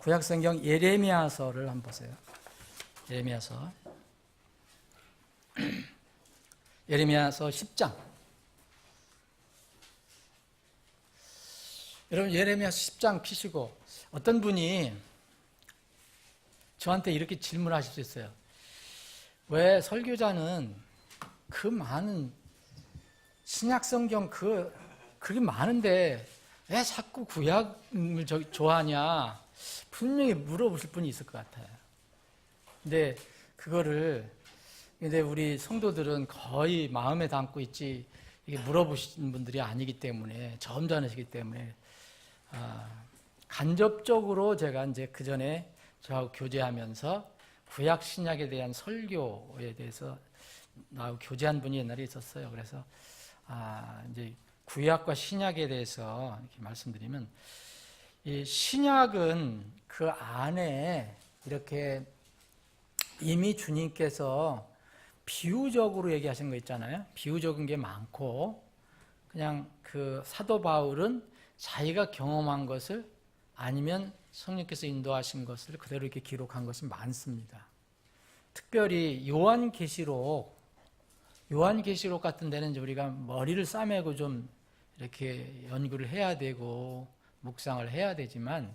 구약성경 예레미야서를 한번 보세요. 예레미야서. 예레미야서 10장. 여러분 예레미야서 10장 피시고 어떤 분이 저한테 이렇게 질문하실 수 있어요. 왜 설교자는 그 많은 신약성경 그게 많은데 왜 자꾸 구약을 좋아하냐 분명히 물어보실 분이 있을 것 같아요. 근데 우리 성도들은 거의 마음에 담고 있지 이게 물어보시는 분들이 아니기 때문에 점잖으시기 때문에 간접적으로 제가 이제 그 전에 저하고 교제하면서 구약 신약에 대한 설교에 대해서 나하고 교제한 분이 옛날에 있었어요. 그래서 이제 구약과 신약에 대해서 이렇게 말씀드리면 이 신약은 그 안에 이렇게 이미 주님께서 비유적으로 얘기하신 거 있잖아요. 비유적인 게 많고 그냥 그 사도 바울은 자기가 경험한 것을 아니면 성령께서 인도하신 것을 그대로 이렇게 기록한 것이 많습니다. 특별히 요한계시록 같은 데는 이제 우리가 머리를 싸매고 좀 이렇게 연구를 해야 되고 묵상을 해야 되지만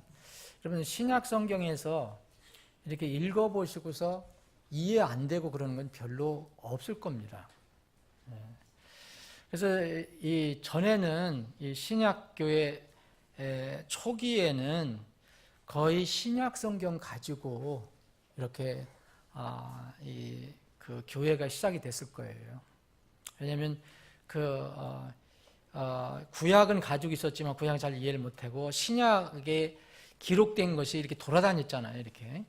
여러분 신약 성경에서 이렇게 읽어보시고서 이해 안 되고 그러는 건 별로 없을 겁니다. 그래서 이 전에는 이 신약교회 초기에는 거의 신약 성경 가지고 이렇게 그 교회가 시작이 됐을 거예요. 왜냐하면 구약은 가지고 있었지만 구약을 잘 이해를 못하고 신약에 기록된 것이 이렇게 돌아다녔잖아요. 이렇게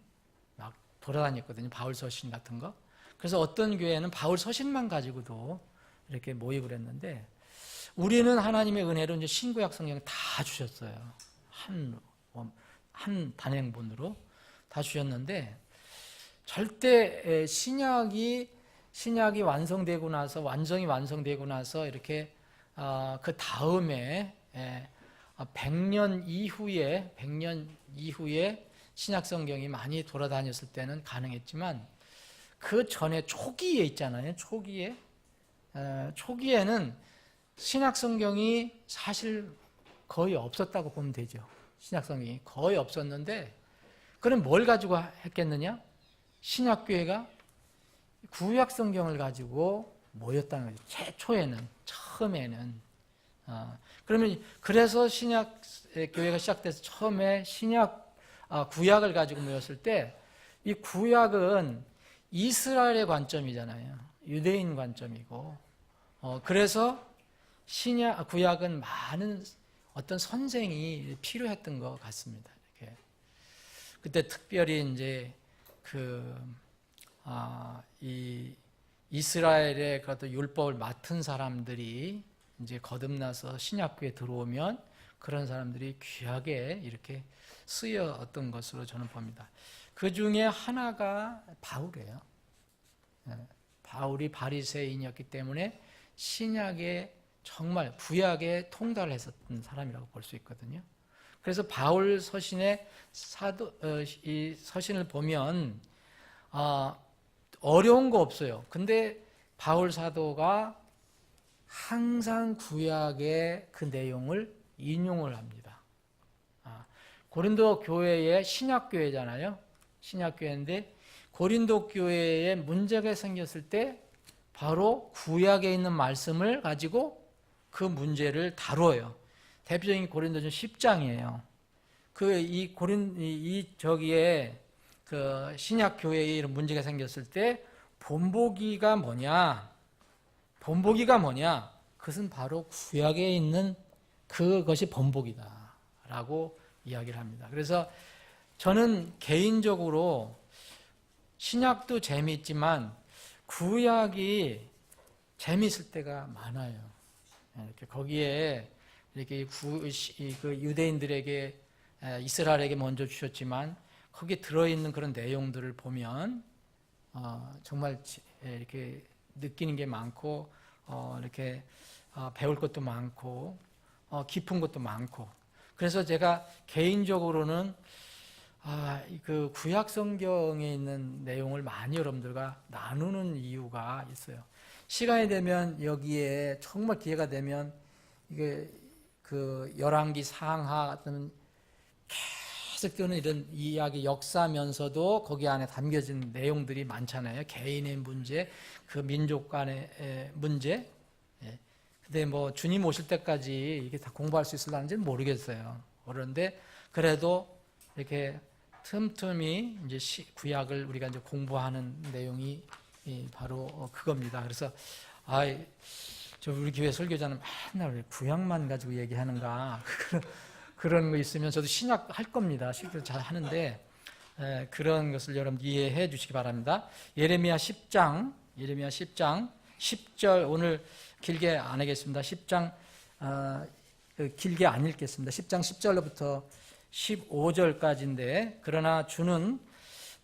막 돌아다녔거든요. 바울 서신 같은 거. 그래서 어떤 교회는 바울 서신만 가지고도 이렇게 모이고 그랬는데 우리는 하나님의 은혜로 이제 신구약 성경을 다 주셨어요. 한 단행본으로 다 주셨는데 절대 신약이 완성되고 나서 완성이 완성되고 나서 이렇게 그 다음에 100년 이후에 신약 성경이 많이 돌아다녔을 때는 가능했지만 그 전에 초기에 있잖아요. 초기에는 신약 성경이 사실 거의 없었다고 보면 되죠. 신약 성경이 거의 없었는데 그럼 뭘 가지고 했겠느냐? 신약 교회가 구약 성경을 가지고 모였다는 거죠. 처음에는. 그러면 그래서 신약 교회가 시작돼서 처음에 구약을 가지고 모였을 때 이 구약은 이스라엘의 관점이잖아요. 유대인 관점이고. 그래서 구약은 많은 어떤 선생이 필요했던 것 같습니다. 이렇게. 그때 특별히 이제 이 이스라엘의 그 율법을 맡은 사람들이 이제 거듭나서 신약교에 들어오면 그런 사람들이 귀하게 이렇게 쓰였던 것으로 저는 봅니다. 그 중에 하나가 바울이에요. 바울이 바리새인이었기 때문에 신약에 정말 구약에 통달을 했었던 사람이라고 볼 수 있거든요. 그래서 바울 서신의 이 서신을 보면 어려운 거 없어요. 근데 바울 사도가 항상 구약의 그 내용을 인용을 합니다. 고린도 교회의 신약교회잖아요. 신약교회인데 고린도 교회에 문제가 생겼을 때 바로 구약에 있는 말씀을 가지고 그 문제를 다뤄요. 대표적인 고린도전 10장이에요. 그 신약 교회에 이런 문제가 생겼을 때 본보기가 뭐냐? 그것은 바로 구약에 있는 그것이 본보기다라고 이야기를 합니다. 그래서 저는 개인적으로 신약도 재미있지만 구약이 재미있을 때가 많아요. 이렇게 거기에 이렇게 그 유대인들에게 이스라엘에게 먼저 주셨지만 거기에 들어있는 그런 내용들을 보면 정말 이렇게 느끼는 게 많고 이렇게 배울 것도 많고 깊은 것도 많고 그래서 제가 개인적으로는 그 구약 성경에 있는 내용을 많이 여러분들과 나누는 이유가 있어요. 시간이 되면 여기에 정말 기회가 되면 이게 그 열왕기 상하 또는 계속 뜨는 이런 이야기 역사면서도 거기 안에 담겨진 내용들이 많잖아요. 개인의 문제, 그 민족 간의 문제. 근데 뭐 주님 오실 때까지 이게 다 공부할 수 있을런지는 모르겠어요. 그런데 그래도 이렇게 틈틈이 이제 구약을 우리가 이제 공부하는 내용이 바로 그겁니다. 그래서 저 우리 교회 설교자는 맨날 구약만 가지고 얘기하는가 그런 거 있으면 저도 신약 할 겁니다. 신약 잘 하는데 그런 것을 여러분 이해해 주시기 바랍니다. 예레미야 10장 10절 오늘 길게 안 하겠습니다. 10장 길게 안 읽겠습니다. 10장 10절로부터 15절까지인데 그러나 주는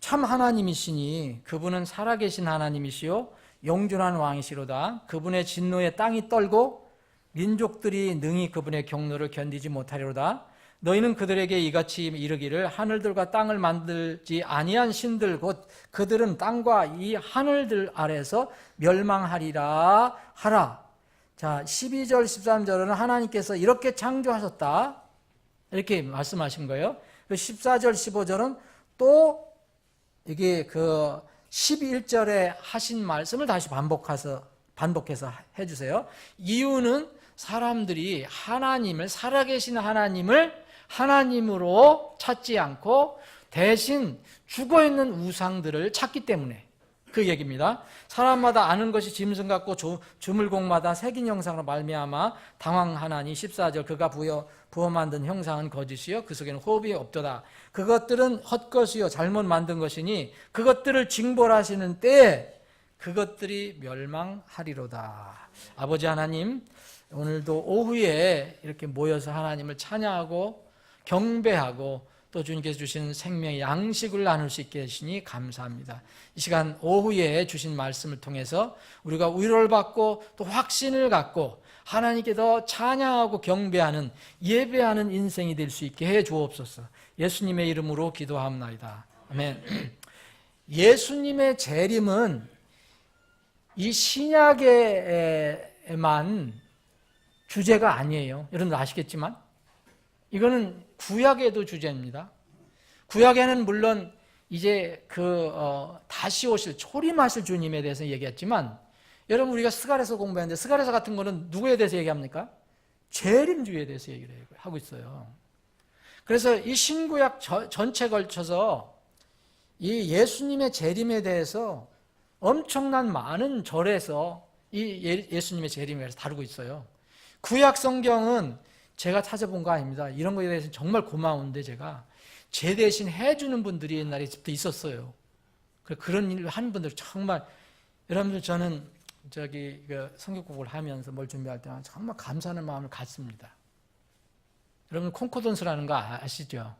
참 하나님이시니 그분은 살아계신 하나님이시요 영존한 왕이시로다. 그분의 진노에 땅이 떨고 민족들이 능히 그분의 경노를 견디지 못하리로다. 너희는 그들에게 이같이 이르기를 하늘들과 땅을 만들지 아니한 신들 곧 그들은 땅과 이 하늘들 아래서 멸망하리라 하라. 자, 12절 13절은 하나님께서 이렇게 창조하셨다 이렇게 말씀하신 거예요. 14절 15절은 또 이게 그 11절에 하신 말씀을 다시 반복해서 해주세요. 이유는 사람들이 하나님을 살아계신 하나님을 하나님으로 찾지 않고 대신 죽어있는 우상들을 찾기 때문에 그 얘기입니다. 사람마다 아는 것이 짐승 같고 주물공마다 새긴 형상으로 말미암아 당황하나니 14절 그가 부어 만든 형상은 거짓이요 그 속에는 호흡이 없도다. 그것들은 헛것이요 잘못 만든 것이니 그것들을 징벌하시는 때에 그것들이 멸망하리로다. 아버지 하나님 오늘도 오후에 이렇게 모여서 하나님을 찬양하고 경배하고 또 주님께서 주신 생명의 양식을 나눌 수 있게 하시니 감사합니다. 이 시간 오후에 주신 말씀을 통해서 우리가 위로를 받고 또 확신을 갖고 하나님께 더 찬양하고 경배하는 예배하는 인생이 될 수 있게 해 주옵소서. 예수님의 이름으로 기도합나이다. 아멘. 예수님의 재림은 이 신약에만 주제가 아니에요. 여러분들 아시겠지만 이거는 구약에도 주제입니다. 구약에는 물론 이제 다시 오실 초림하실 주님에 대해서 얘기했지만 여러분 우리가 스가랴서 공부했는데 스가랴서 같은 거는 누구에 대해서 얘기합니까? 재림주에 대해서 얘기를 하고 있어요. 그래서 이 신구약 전체에 걸쳐서 이 예수님의 재림에 대해서 엄청난 많은 절에서 이 예수님의 재림에 대해서 다루고 있어요. 구약 성경은 제가 찾아본 거 아닙니다. 이런 거에 대해서 정말 고마운데 제가 제 대신 해주는 분들이 옛날에 집도 있었어요. 그런 일을 하는 분들 정말 여러분들 저는 성경 공부를 하면서 뭘 준비할 때는 정말 감사하는 마음을 갖습니다. 여러분 콩코던스라는 거 아시죠?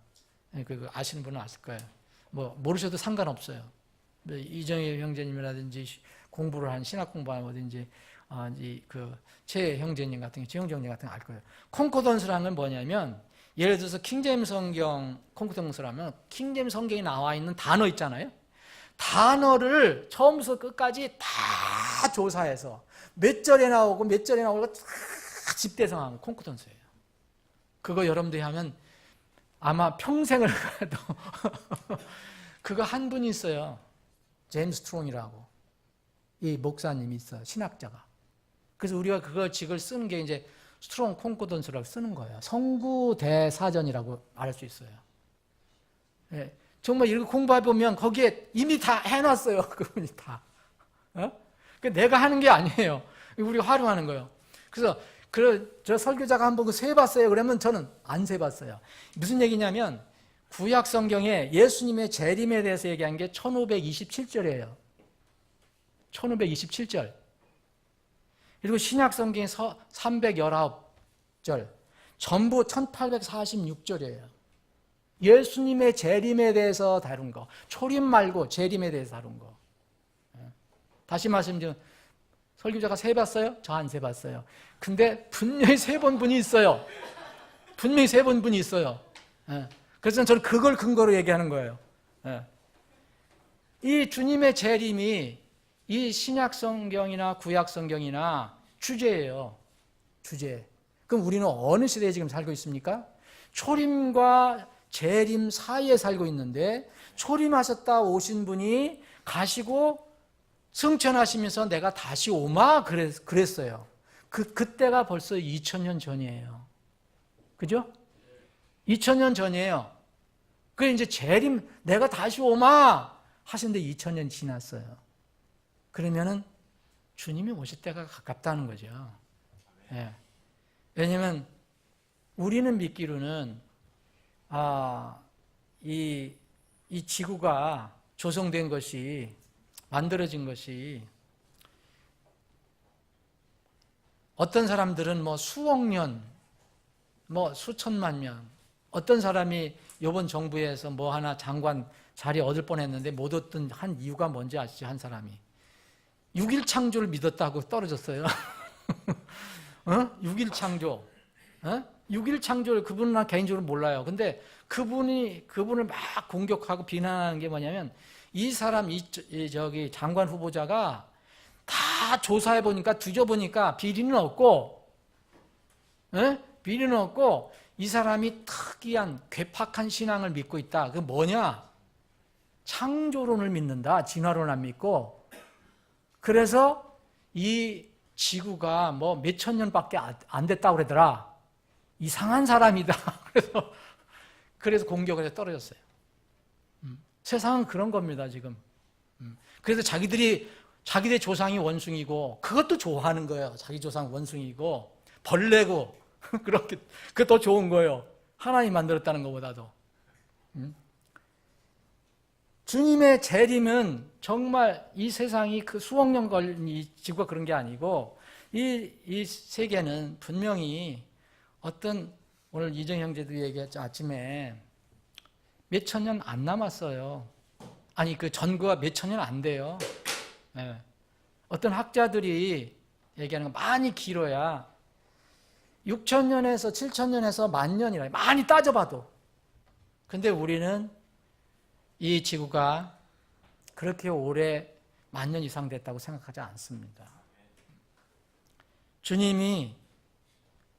아시는 분은 아실 거예요. 뭐 모르셔도 상관없어요. 이정희 형제님이라든지 공부를 한 신학 공부하는 어딘지 최 형제님 같은 게 최영재 형제 같은 거 알 거예요. 콩코던스라는 건 뭐냐면 예를 들어서 킹제임스 성경 콩코던스라면 킹제임스 성경에 나와 있는 단어 있잖아요. 단어를 처음부터 끝까지 다 조사해서 몇 절에 나오고 몇 절에 나오고 다 집대성한 콩코던스예요. 그거 여러분들이 하면 아마 평생을 가도 그거 한 분이 있어요. 제임스 스트롱이라고 이 목사님이 있어요. 신학자가. 그래서 우리가 그거 직을 쓰는 게 이제 스트롱 콩코던스라고 쓰는 거예요. 성구대사전이라고 말할 수 있어요. 예, 정말 이렇게 공부해 보면 거기에 이미 다 해놨어요. 그분이 다. 내가 하는 게 아니에요. 우리가 활용하는 거예요. 그래서 저 설교자가 한번 세봤어요. 그러면 저는 안 세봤어요. 무슨 얘기냐면 구약 성경에 예수님의 재림에 대해서 얘기한 게 1527절이에요. 1527절. 그리고 신약 성경에 319절. 전부 1846절이에요. 예수님의 재림에 대해서 다룬 거. 초림 말고 재림에 대해서 다룬 거. 다시 말씀드리면 설교자가 세봤어요? 저 안 세봤어요. 근데 분명히 세본 분이 있어요. 분명히 세본 분이 있어요. 그래서 저는 그걸 근거로 얘기하는 거예요. 예. 이 주님의 재림이 이 신약 성경이나 구약 성경이나 주제예요. 주제. 그럼 우리는 어느 시대에 지금 살고 있습니까? 초림과 재림 사이에 살고 있는데, 초림하셨다 오신 분이 가시고 승천하시면서 내가 다시 오마 그랬어요. 그때가 벌써 2000년 전이에요. 그죠? 2000년 전이에요. 그래 이제 재림 내가 다시 오마 하시는데 2000년 지났어요. 그러면은 주님이 오실 때가 가깝다는 거죠. 예. 왜냐면 우리는 믿기로는 이 지구가 조성된 것이, 만들어진 것이, 어떤 사람들은 뭐 수억 년, 뭐 수천만 년, 어떤 사람이 이번 정부에서 뭐 하나 장관 자리 얻을 뻔했는데 못 얻던 한 이유가 뭔지 아시죠? 한 사람이 6일 창조를 믿었다고 떨어졌어요. 6일 창조, 6일 창조를 그분은 난 개인적으로 몰라요. 근데 그분을 막 공격하고 비난하는 게 뭐냐면, 이 사람 저기 장관 후보자가 다 조사해 보니까, 뒤져보니까 비리는 없고, 비리는 없고, 이 사람이 특이한 괴팍한 신앙을 믿고 있다. 그게 뭐냐? 창조론을 믿는다. 진화론을 안 믿고. 그래서 이 지구가 뭐 몇천 년밖에 안 됐다고 그러더라. 이상한 사람이다. 그래서 공격을 해서 떨어졌어요. 세상은 그런 겁니다, 지금. 그래서 자기들 조상이 원숭이고, 그것도 좋아하는 거예요. 자기 조상 원숭이고, 벌레고, 그렇게, 그게 더 좋은 거예요. 하나님 만들었다는 것보다도. 주님의 재림은 정말 이 세상이 그 수억 년 걸린 이 지구가 그런 게 아니고, 이 세계는 분명히 어떤, 오늘 이정 형제도 얘기했죠. 아침에 몇천 년 안 남았어요. 아니, 그 전거가 몇천 년 안 돼요. 네. 어떤 학자들이 얘기하는 거 많이 길어야 6천년에서 7천년에서 만년이라 많이 따져봐도. 근데 우리는 이 지구가 그렇게 오래 만년 이상 됐다고 생각하지 않습니다. 주님이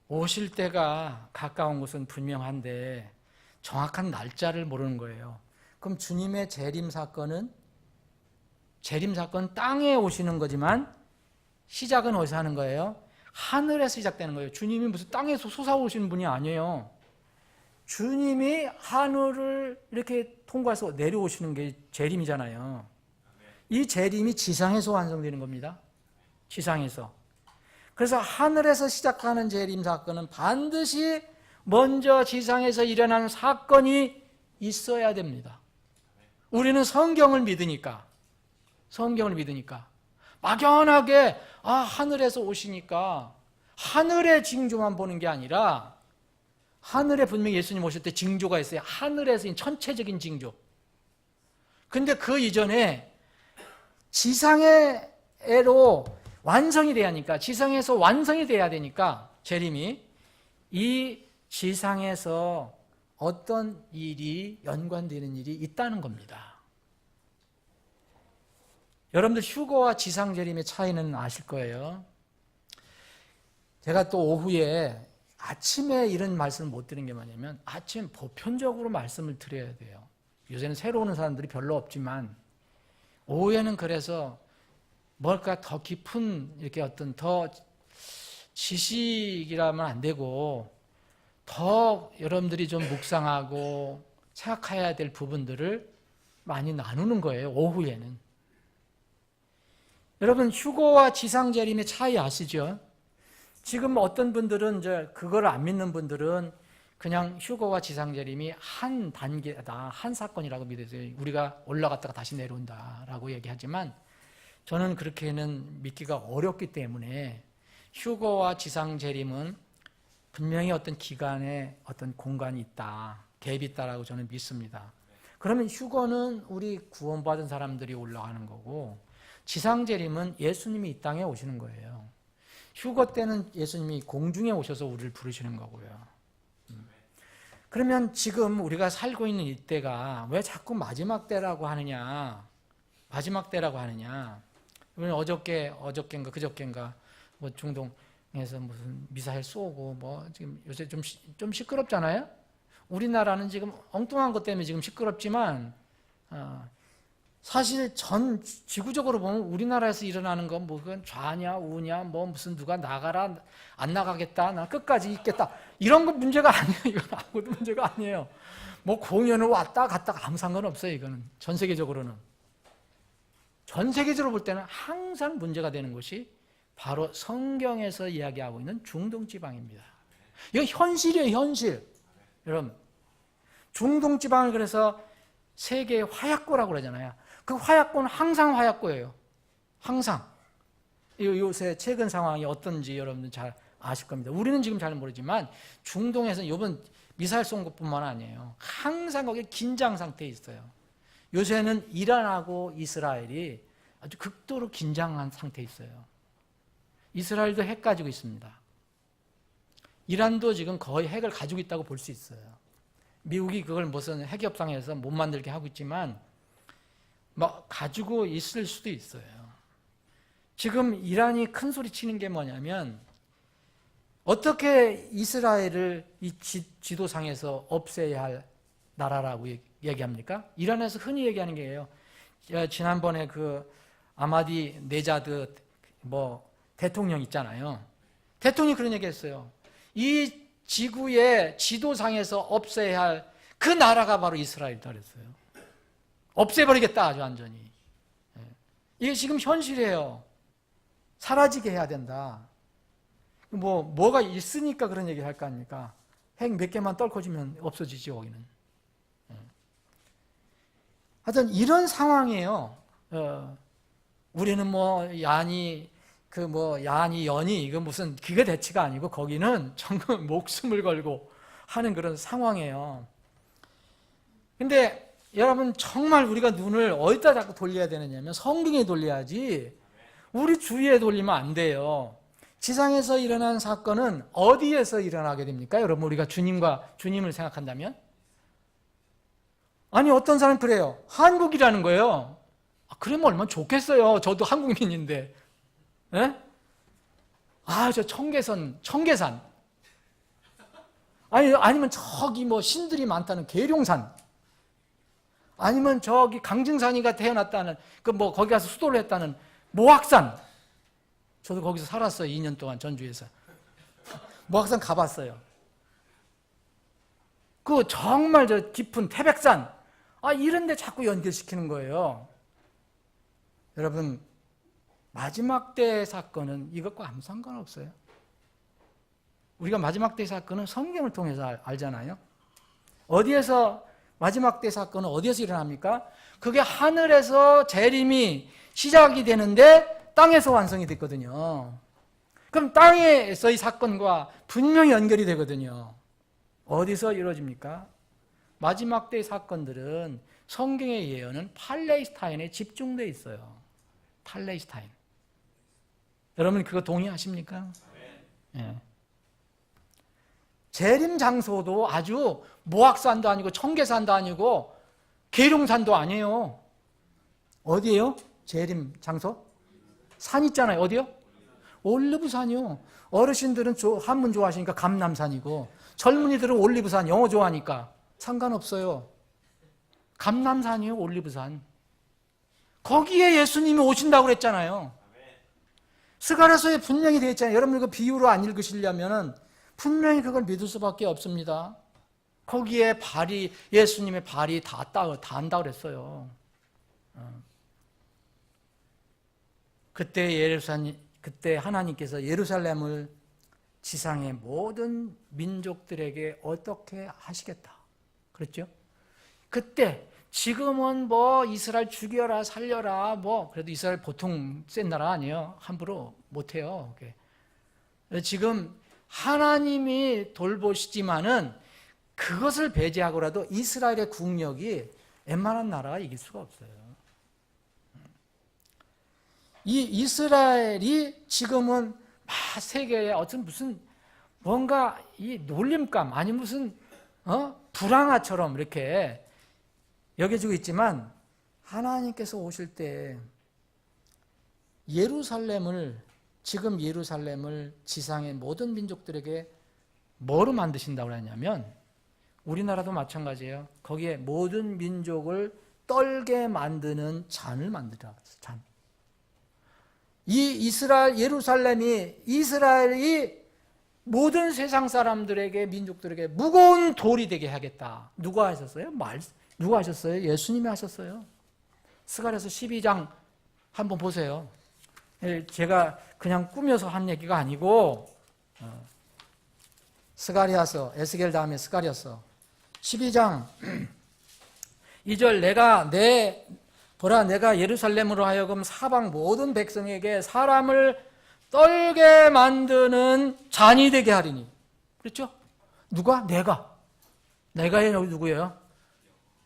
오실 때가 가까운 것은 분명한데 정확한 날짜를 모르는 거예요. 그럼 주님의 재림 사건은 땅에 오시는 거지만 시작은 어디서 하는 거예요? 하늘에서 시작되는 거예요. 주님이 무슨 땅에서 솟아오시는 분이 아니에요. 주님이 하늘을 이렇게 통과해서 내려오시는 게 재림이잖아요. 이 재림이 지상에서 완성되는 겁니다. 지상에서. 그래서 하늘에서 시작하는 재림 사건은 반드시 먼저 지상에서 일어나는 사건이 있어야 됩니다. 우리는 성경을 믿으니까 막연하게 하늘에서 오시니까 하늘의 징조만 보는 게 아니라, 하늘에 분명히 예수님 오실 때 징조가 있어요. 하늘에서 천체적인 징조. 근데 그 이전에 지상에로 완성이 돼야 하니까, 지상에서 완성이 돼야 되니까, 재림이 이 지상에서 어떤 일이 연관되는 일이 있다는 겁니다. 여러분들 휴거와 지상 재림의 차이는 아실 거예요. 제가 또 오후에 아침에 이런 말씀을 못 드리는 게 뭐냐면, 아침 보편적으로 말씀을 드려야 돼요. 요새는 새로 오는 사람들이 별로 없지만, 오후에는 그래서 뭘까 더 깊은, 이렇게 어떤 더 지식이라면 안 되고, 더 여러분들이 좀 묵상하고 생각해야 될 부분들을 많이 나누는 거예요, 오후에는. 여러분, 휴거와 지상재림의 차이 아시죠? 지금 어떤 분들은, 이제 그걸 안 믿는 분들은 그냥 휴거와 지상재림이 한 단계다, 한 사건이라고 믿으세요. 우리가 올라갔다가 다시 내려온다라고 얘기하지만, 저는 그렇게는 믿기가 어렵기 때문에 휴거와 지상재림은 분명히 어떤 기간에 어떤 공간이 있다, 갭이 있다라고 저는 믿습니다. 그러면 휴거는 우리 구원받은 사람들이 올라가는 거고, 지상재림은 예수님이 이 땅에 오시는 거예요. 휴거 때는 예수님이 공중에 오셔서 우리를 부르시는 거고요. 그러면 지금 우리가 살고 있는 이때가 왜 자꾸 마지막 때라고 하느냐? 마지막 때라고 하느냐? 어저께인가 그저께인가 뭐 중동에서 무슨 미사일 쏘고 뭐 지금 요새 좀 시끄럽잖아요. 우리나라는 지금 엉뚱한 것 때문에 지금 시끄럽지만 사실 전 지구적으로 보면 우리나라에서 일어나는 건 뭐 그건 좌냐 우냐 뭐 무슨 누가 나가라 안 나가겠다 나 끝까지 있겠다 이런 거 문제가 아니에요. 이건 아무것도 문제가 아니에요. 뭐 공연을 왔다 갔다 아무 상관없어요. 이거는 전 세계적으로 볼 때는 항상 문제가 되는 것이 바로 성경에서 이야기하고 있는 중동 지방입니다. 이거 현실이에요. 현실. 여러분 중동 지방을 그래서 세계의 화약고라고 그러잖아요. 그 화약고는 항상 화약고예요. 항상. 요새 최근 상황이 어떤지 여러분들 잘 아실 겁니다. 우리는 지금 잘 모르지만 중동에서는 이번 미사일 쏜 것뿐만 아니에요. 항상 거기 긴장 상태에 있어요. 요새는 이란하고 이스라엘이 아주 극도로 긴장한 상태에 있어요. 이스라엘도 핵 가지고 있습니다. 이란도 지금 거의 핵을 가지고 있다고 볼 수 있어요. 미국이 그걸 무슨 핵 협상에서 못 만들게 하고 있지만 뭐 가지고 있을 수도 있어요. 지금 이란이 큰 소리 치는 게 뭐냐면 어떻게 이스라엘을 이 지도상에서 없애야 할 나라라고 얘기합니까? 이란에서 흔히 얘기하는 게예요. 지난번에 그 아마디 네자드 뭐 대통령 있잖아요. 대통령이 그런 얘기했어요. 이 지구의 지도상에서 없애야 할 그 나라가 바로 이스라엘이다 그랬어요. 없애버리겠다 아주 완전히. 이게 지금 현실이에요. 사라지게 해야 된다. 뭐가 있으니까 그런 얘기를 할 거 아닙니까? 핵 몇 개만 떨궈지면 없어지지 거기는. 하여튼 이런 상황이에요. 우리는 뭐 야니 연이 이거 무슨 그게 대치가 아니고 거기는 정말 목숨을 걸고 하는 그런 상황이에요. 근데 여러분 정말 우리가 눈을 어디다 자꾸 돌려야 되느냐면 성경에 돌려야지 우리 주위에 돌리면 안 돼요. 지상에서 일어난 사건은 어디에서 일어나게 됩니까? 여러분 우리가 주님을 생각한다면? 아니 어떤 사람은 그래요. 한국이라는 거예요. 그러면 얼마나 좋겠어요. 저도 한국민인데. 예? 저 청계산. 아니면 저기 뭐 신들이 많다는 계룡산. 아니면 저기 강증산이가 태어났다는 거기 가서 수도를 했다는 모악산. 저도 거기서 살았어요. 2년 동안 전주에서. 모악산 가봤어요. 정말 저 깊은 태백산. 이런 데 자꾸 연결시키는 거예요. 여러분 마지막 때 사건은 이것과 아무 상관없어요. 우리가 마지막 때 사건은 성경을 통해서 알잖아요. 마지막 때 사건은 어디에서 일어납니까? 그게 하늘에서 재림이 시작이 되는데 땅에서 완성이 됐거든요. 그럼 땅에서의 사건과 분명히 연결이 되거든요. 어디서 이루어집니까? 마지막 때의 사건들은 성경의 예언은 팔레스타인에 집중되어 있어요. 팔레스타인. 여러분 그거 동의하십니까? 네. 재림 장소도 아주 모악산도 아니고 청계산도 아니고 계룡산도 아니에요. 어디예요? 재림 장소? 산 있잖아요. 어디요? 올리브산이요. 어르신들은 한문 좋아하시니까 감남산이고 젊은이들은 올리브산 영어 좋아하니까 상관없어요. 감남산이요. 올리브산. 거기에 예수님이 오신다고 그랬잖아요. 스가랴서에 분명히 되어 있잖아요. 여러분 그 비유로 안 읽으시려면 분명히 그걸 믿을 수밖에 없습니다. 거기에 예수님의 발이 다 한다고 그랬어요. 그때 하나님께서 예루살렘을 지상의 모든 민족들에게 어떻게 하시겠다 그랬죠? 그때 지금은 뭐 이스라엘 죽여라 살려라 그래도 이스라엘 보통 센 나라 아니에요. 함부로 못해요. 지금 하나님이 돌보시지만은 그것을 배제하고라도 이스라엘의 국력이 웬만한 나라가 이길 수가 없어요. 이 이스라엘이 지금은 세계에 무슨 뭔가 이 놀림감 아니 무슨 불황아처럼 이렇게 여겨지고 있지만 하나님께서 오실 때 지금 예루살렘을 지상의 모든 민족들에게 뭐로 만드신다고 하냐면 우리나라도 마찬가지예요. 거기에 모든 민족을 떨게 만드는 잔을 만들어. 잔. 이 이스라엘이 모든 세상 사람들에게 민족들에게 무거운 돌이 되게 하겠다. 누가 하셨어요? 누가 하셨어요? 예수님이 하셨어요. 스가랴서 12장 한번 보세요. 제가 그냥 꾸며서 한 얘기가 아니고 스가랴서, 에스겔 다음에 스가랴서 12장 2절 내가 예루살렘으로 하여금 사방 모든 백성에게 사람을 떨게 만드는 잔이 되게 하리니. 그렇죠? 누가? 내가 누구예요?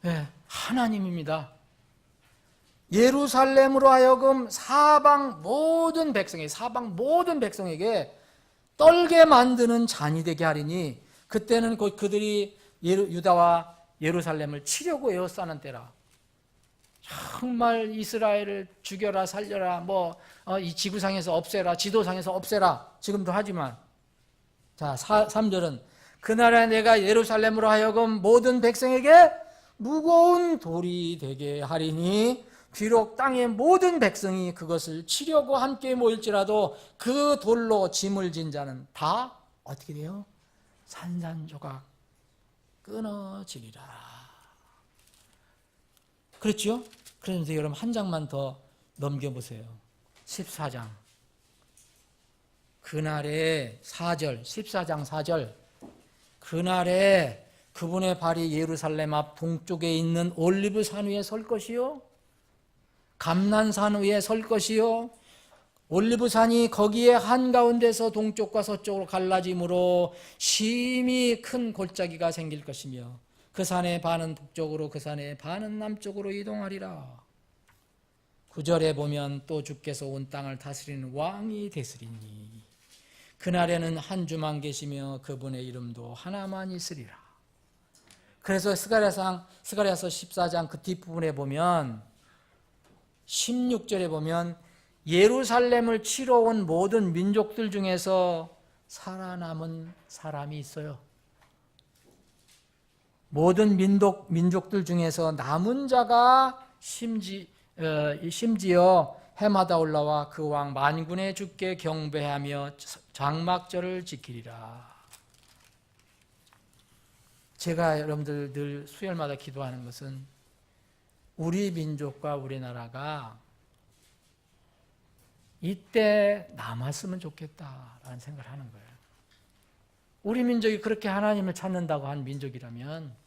네, 하나님입니다. 예루살렘으로 하여금 사방 모든 백성에게 떨게 만드는 잔이 되게 하리니 그때는 그들이 유다와 예루살렘을 치려고 에워싸는 때라. 정말 이스라엘을 죽여라 살려라 이 지구상에서 없애라 지도상에서 없애라 지금도 하지만 자 3절은 그날에 내가 예루살렘으로 하여금 모든 백성에게 무거운 돌이 되게 하리니 비록 땅의 모든 백성이 그것을 치려고 함께 모일지라도 그 돌로 짐을 진 자는 다 어떻게 돼요? 산산조각 끊어지리라. 그렇죠? 그런데 여러분 한 장만 더 넘겨보세요. 14장 그날에 4절 14장 4절 그날에 그분의 발이 예루살렘 앞 동쪽에 있는 올리브산 위에 설 것이요 감난산 위에 설 것이요 올리브산이 거기에 한가운데서 동쪽과 서쪽으로 갈라짐으로 심히 큰 골짜기가 생길 것이며 그 산의 반은 북쪽으로 그 산의 반은 남쪽으로 이동하리라. 9절에 보면 또 주께서 온 땅을 다스리는 왕이 되시리니 그날에는 한 주만 계시며 그분의 이름도 하나만 있으리라. 그래서 스가랴서 14장 그 뒷부분에 보면 16절에 보면 예루살렘을 치러 온 모든 민족들 중에서 살아남은 사람이 있어요. 모든 민족들 중에서 남은 자가 심지어 해마다 올라와 그 왕 만군의 주께 경배하며 장막절을 지키리라. 제가 여러분들 늘 수요일마다 기도하는 것은 우리 민족과 우리나라가 이때 남았으면 좋겠다라는 생각을 하는 거예요. 우리 민족이 그렇게 하나님을 찾는다고 한 민족이라면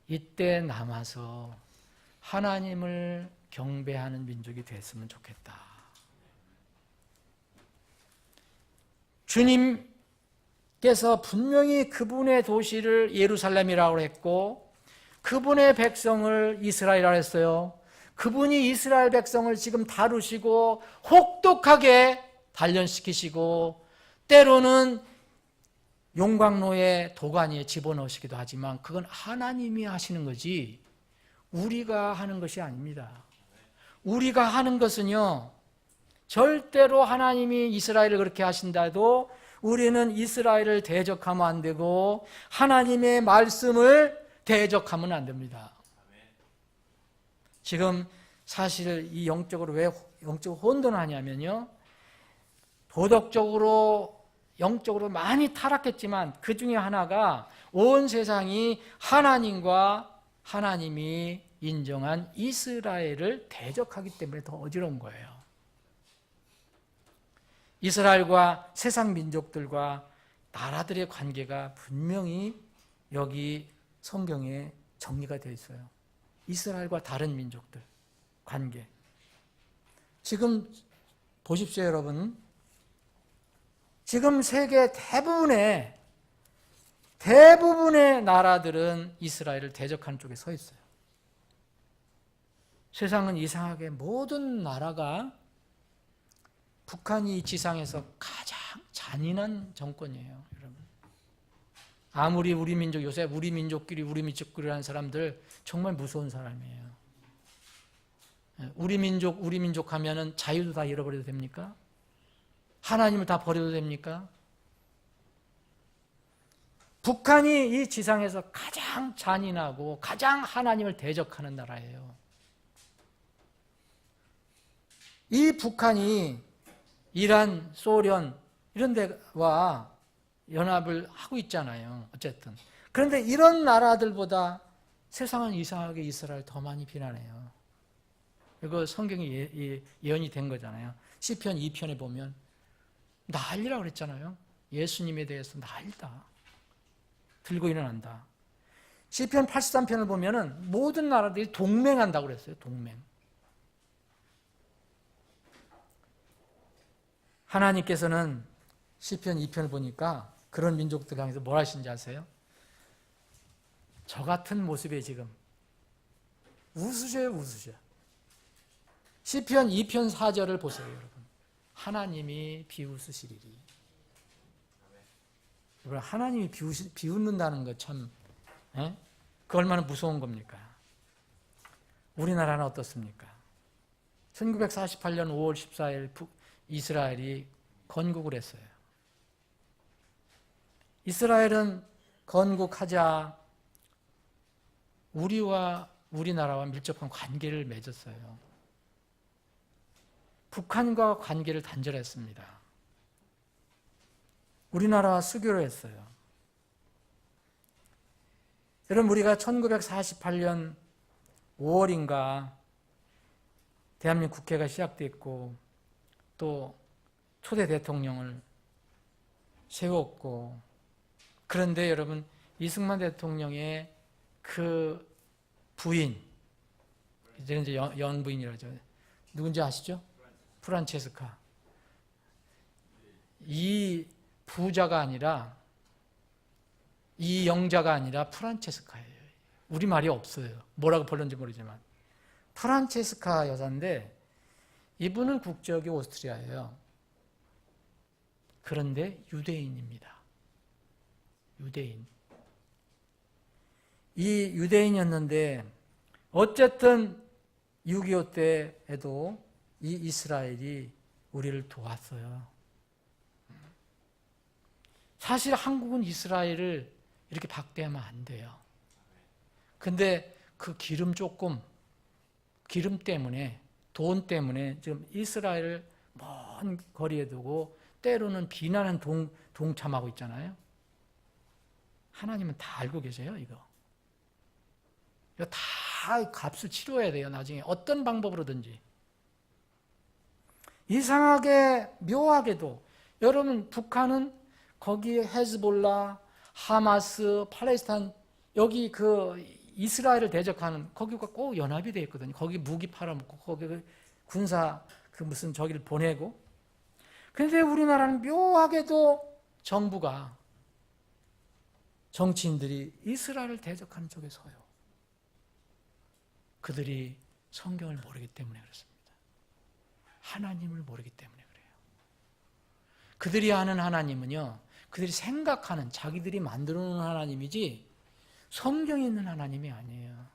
이때 남아서 하나님을 경배하는 민족이 됐으면 좋겠다. 주님께서 분명히 그분의 도시를 예루살렘이라고 했고 그분의 백성을 이스라엘이라고 했어요. 그분이 이스라엘 백성을 지금 다루시고 혹독하게 단련시키시고 때로는 용광로에 도가니에 집어넣으시기도 하지만 그건 하나님이 하시는 거지 우리가 하는 것이 아닙니다. 우리가 하는 것은요 절대로 하나님이 이스라엘을 그렇게 하신다 해도 우리는 이스라엘을 대적하면 안 되고 하나님의 말씀을 대적하면 안 됩니다. 지금 사실 이 영적으로 왜 영적으로 혼돈하냐면요 도덕적으로 영적으로 많이 타락했지만 그 중에 하나가 온 세상이 하나님과 하나님이 인정한 이스라엘을 대적하기 때문에 더 어지러운 거예요. 이스라엘과 세상 민족들과 나라들의 관계가 분명히 여기 성경에 정리가 되어 있어요. 이스라엘과 다른 민족들 관계. 지금 보십시오 여러분. 지금 세계 대부분의 나라들은 이스라엘을 대적하는 쪽에 서 있어요. 세상은 이상하게 모든 나라가 북한이 지상에서 가장 잔인한 정권이에요, 여러분. 아무리 우리 민족, 요새 우리 민족끼리라는 사람들 정말 무서운 사람이에요. 우리 민족 하면은 자유도 다 잃어버려도 됩니까? 하나님을 다 버려도 됩니까? 북한이 이 지상에서 가장 잔인하고 가장 하나님을 대적하는 나라예요. 이 북한이 이란, 소련 이런 데와 연합을 하고 있잖아요. 어쨌든. 그런데 이런 나라들보다 세상은 이상하게 이스라엘 더 많이 비난해요. 이거 성경이 예언이 된 거잖아요. 시편 2편에 보면 난리라고 그랬잖아요. 예수님에 대해서 난리다. 들고 일어난다. 시편 83편을 보면은 모든 나라들이 동맹한다고 그랬어요. 동맹. 하나님께서는 시편 2편을 보니까 그런 민족들 향해서 뭘 하시는지 아세요? 저 같은 모습에 지금 웃으셔요, 웃으셔. 시편 2편 4절을 보세요, 여러분. 하나님이 비웃으시리리. 여러분, 하나님이 비웃는다는 것 참, 그 얼마나 무서운 겁니까? 우리나라는 어떻습니까? 1948년 5월 14일 이스라엘이 건국을 했어요. 이스라엘은 건국하자 우리나라와 밀접한 관계를 맺었어요. 북한과 관계를 단절했습니다. 우리나라와 수교를 했어요. 여러분, 우리가 1948년 5월인가 대한민국 국회가 시작됐고 또 초대 대통령을 세웠고, 그런데 여러분, 이승만 대통령의 그 부인, 이제 영부인이라죠. 누군지 아시죠? 프란체스카. 이 부자가 아니라, 이 영자가 아니라 프란체스카예요. 우리말이 없어요. 뭐라고 불렀는지 모르지만. 프란체스카 여자인데 이분은 국적이 오스트리아예요. 그런데 유대인입니다. 유대인. 이 유대인이었는데 어쨌든 6.25 때에도 이 이스라엘이 우리를 도왔어요. 사실 한국은 이스라엘을 이렇게 박대하면 안 돼요. 근데 그 기름 때문에, 돈 때문에 지금 이스라엘을 먼 거리에 두고 때로는 비난은 동참하고 있잖아요. 하나님은 다 알고 계세요, 이거. 이거 다 값을 치러야 돼요, 나중에. 어떤 방법으로든지. 이상하게, 묘하게도, 여러분, 북한은 거기에 헤즈볼라, 하마스, 팔레스타인, 여기 그 이스라엘을 대적하는, 거기가 꼭 연합이 되어 있거든요. 거기 무기 팔아먹고, 거기 군사, 무슨 저기를 보내고. 그런데 우리나라는 묘하게도 정부가, 정치인들이 이스라엘을 대적하는 쪽에 서요. 그들이 성경을 모르기 때문에 그렇습니다. 하나님을 모르기 때문에 그래요. 그들이 아는 하나님은요, 그들이 생각하는, 자기들이 만들어 놓은 하나님이지 성경에 있는 하나님이 아니에요.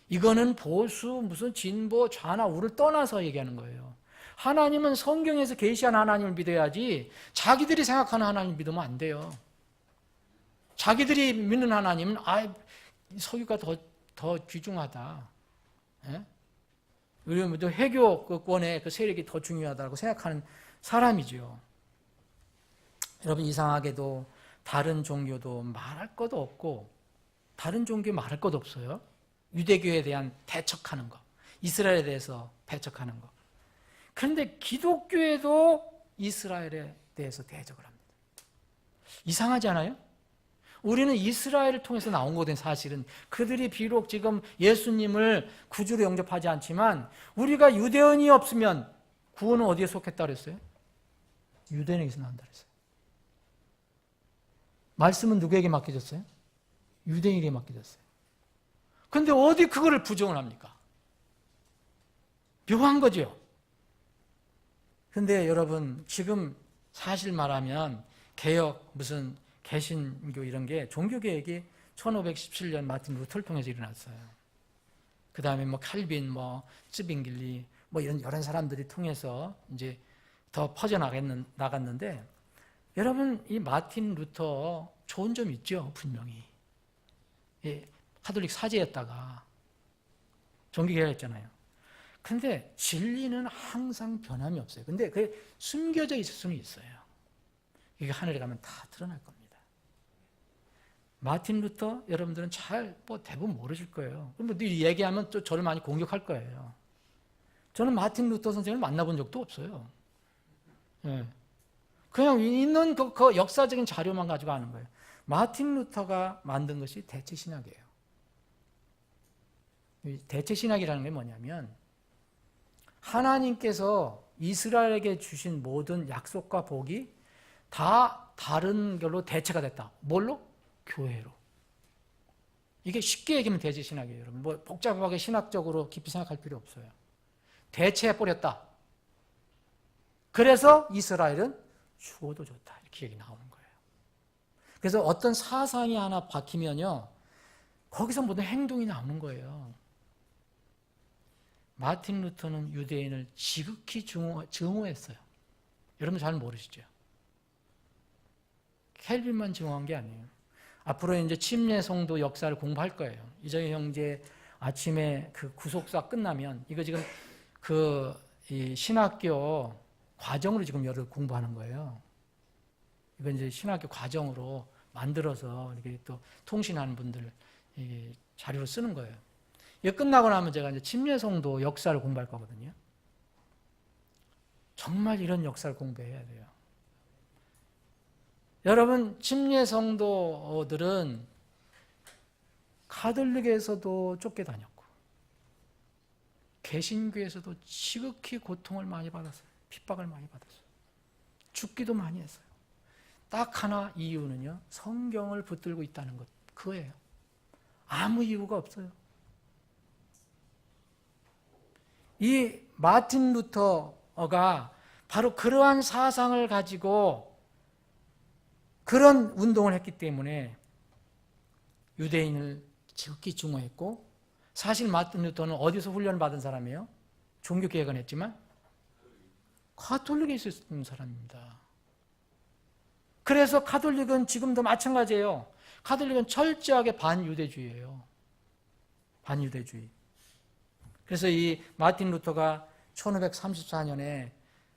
이거는 보수, 무슨 진보, 좌나 우를 떠나서 얘기하는 거예요. 하나님은 성경에서 계시한 하나님을 믿어야지 자기들이 생각하는 하나님을 믿으면 안 돼요. 자기들이 믿는 하나님은 석유가 더 귀중하다. 우리는 회교권의 그 세력이 더 중요하다고 생각하는 사람이죠. 여러분, 이상하게도 다른 종교도 말할 것도 없고, 다른 종교 말할 것도 없어요. 유대교에 대한 배척하는 거, 이스라엘에 대해서 배척하는 거. 그런데 기독교에도 이스라엘에 대해서 대적을 합니다. 이상하지 않아요? 우리는 이스라엘을 통해서 나온 거거든요, 사실은. 그들이 비록 지금 예수님을 구주로 영접하지 않지만, 우리가 유대인이 없으면 구원은 어디에 속했다 그랬어요? 유대인에게서 나온다 그랬어요. 말씀은 누구에게 맡겨졌어요? 유대인에게 맡겨졌어요. 그런데 어디 그거를 부정을 합니까? 묘한 거죠. 그런데 여러분, 지금 사실 말하면 개혁 개신교 이런 게 종교개혁이 1517년 마틴 루터를 통해서 일어났어요. 그 다음에 뭐 칼빈, 뭐 츠빙길리, 뭐 이런 여러 사람들이 통해서 이제 더 나갔는데, 여러분 이 마틴 루터 좋은 점 있죠, 분명히. 예, 카톨릭 사제였다가 종교개혁했잖아요. 근데 진리는 항상 변함이 없어요. 근데 그게 숨겨져 있을 수는 있어요. 이게 하늘에 가면 다 드러날 겁니다. 마틴 루터 여러분들은 잘 대부분 모르실 거예요. 그럼 얘기하면 또 저를 많이 공격할 거예요. 저는 마틴 루터 선생님을 만나본 적도 없어요. 예. 그냥 있는 그 역사적인 자료만 가지고 아는 거예요. 마틴 루터가 만든 것이 대체신학이에요. 대체신학이라는 게 뭐냐면, 하나님께서 이스라엘에게 주신 모든 약속과 복이 다 다른 걸로 대체가 됐다. 뭘로? 교회로. 이게 쉽게 얘기하면 대체신학이에요. 여러분, 뭐 복잡하게 신학적으로 깊이 생각할 필요 없어요. 대체해버렸다. 그래서 이스라엘은 죽어도 좋다. 이렇게 얘기 나오는 거예요. 그래서 어떤 사상이 하나 박히면요, 거기서 모든 행동이 나오는 거예요. 마틴 루터는 유대인을 지극히 증오했어요. 여러분 잘 모르시죠? 켈빈만 증오한 게 아니에요. 앞으로 이제 침례 성도 역사를 공부할 거예요. 이정희 형제 아침에 그 구속사 끝나면, 이거 지금 이 신학교 과정으로 지금 여러 공부하는 거예요. 이건 이제 신학교 과정으로 만들어서 이렇게 또 통신하는 분들 자료로 쓰는 거예요. 이거 끝나고 나면 제가 이제 침례 성도 역사를 공부할 거거든요. 정말 이런 역사를 공부해야 돼요. 여러분, 침례 성도들은 가톨릭에서도 쫓겨다녔고, 개신교에서도 지극히 고통을 많이 받았어요. 핍박을 많이 받았어요. 죽기도 많이 했어요. 딱 하나 이유는요, 성경을 붙들고 있다는 것, 그거예요. 아무 이유가 없어요. 이 마틴 루터가 바로 그러한 사상을 가지고 그런 운동을 했기 때문에 유대인을 지극히 증오했고, 사실 마틴 루터는 어디서 훈련을 받은 사람이에요? 종교개혁은 했지만 가톨릭에 있었던 사람입니다. 그래서 가톨릭은 지금도 마찬가지예요. 가톨릭은 철저하게 반유대주의예요. 반유대주의. 그래서 이 마틴 루터가 1534년에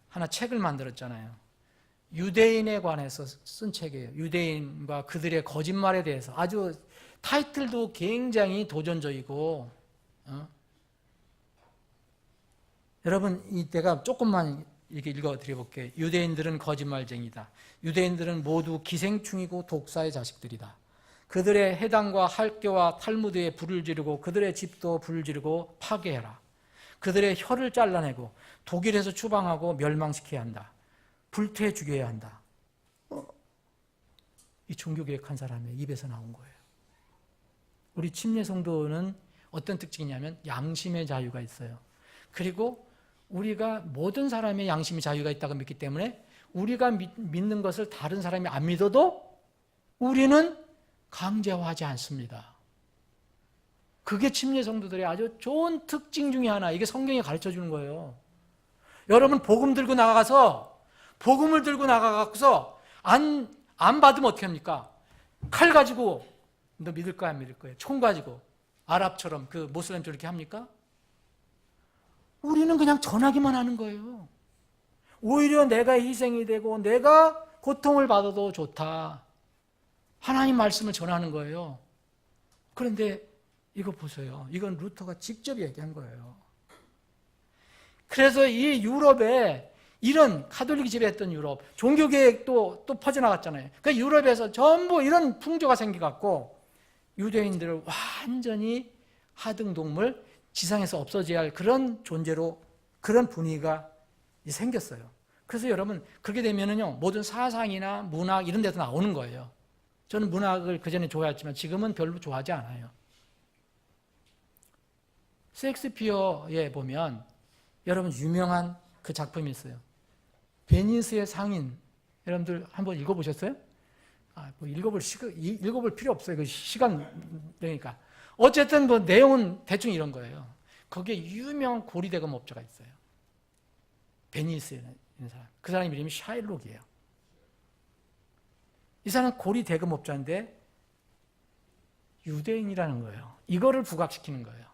하나 책을 만들었잖아요. 유대인에 관해서 쓴 책이에요. 유대인과 그들의 거짓말에 대해서. 아주 타이틀도 굉장히 도전적이고, 여러분, 이때가 조금만 이렇게 읽어드려볼게요. 유대인들은 거짓말쟁이다. 유대인들은 모두 기생충이고 독사의 자식들이다. 그들의 해당과 할교와 탈무드에 불을 지르고 그들의 집도 불을 지르고 파괴해라. 그들의 혀를 잘라내고 독일에서 추방하고 멸망시켜야 한다. 불태워 죽여야 한다. 이 종교개혁한 사람의 입에서 나온 거예요. 우리 침례 성도는 어떤 특징이냐면 양심의 자유가 있어요. 그리고 우리가 모든 사람의 양심의 자유가 있다고 믿기 때문에 우리가 믿는 것을 다른 사람이 안 믿어도 우리는 강제화하지 않습니다. 그게 침례 성도들의 아주 좋은 특징 중에 하나. 이게 성경이 가르쳐주는 거예요. 여러분, 복음을 들고 나가서 안 받으면 어떻게 합니까? 칼 가지고 너 믿을 거야 안 믿을 거야? 총 가지고 아랍처럼 그 모슬렘처럼 이렇게 합니까? 우리는 그냥 전하기만 하는 거예요. 오히려 내가 희생이 되고 내가 고통을 받아도 좋다. 하나님 말씀을 전하는 거예요. 그런데 이거 보세요. 이건 루터가 직접 얘기한 거예요. 그래서 이 유럽에 이런 가톨릭이 지배했던 유럽, 종교개혁도 또 퍼져나갔잖아요. 그 유럽에서 전부 이런 풍조가 생겨갖고 유대인들을 완전히 하등동물, 지상에서 없어져야 할 그런 존재로 그런 분위기가 생겼어요. 그래서 여러분, 그렇게 되면은요, 모든 사상이나 문학 이런 데도 나오는 거예요. 저는 문학을 그전에 좋아했지만 지금은 별로 좋아하지 않아요. 셰익스피어에 보면 여러분 유명한 그 작품이 있어요. 베니스의 상인. 여러분들 한번 읽어보셨어요? 뭐 읽어볼 필요 없어요. 그 시간 되니까. 어쨌든 뭐 내용은 대충 이런 거예요. 거기에 유명한 고리대금업자가 있어요. 베니스에 있는 사람. 그 사람 이름이 샤일록이에요. 이 사람은 고리대금업자인데 유대인이라는 거예요. 이거를 부각시키는 거예요.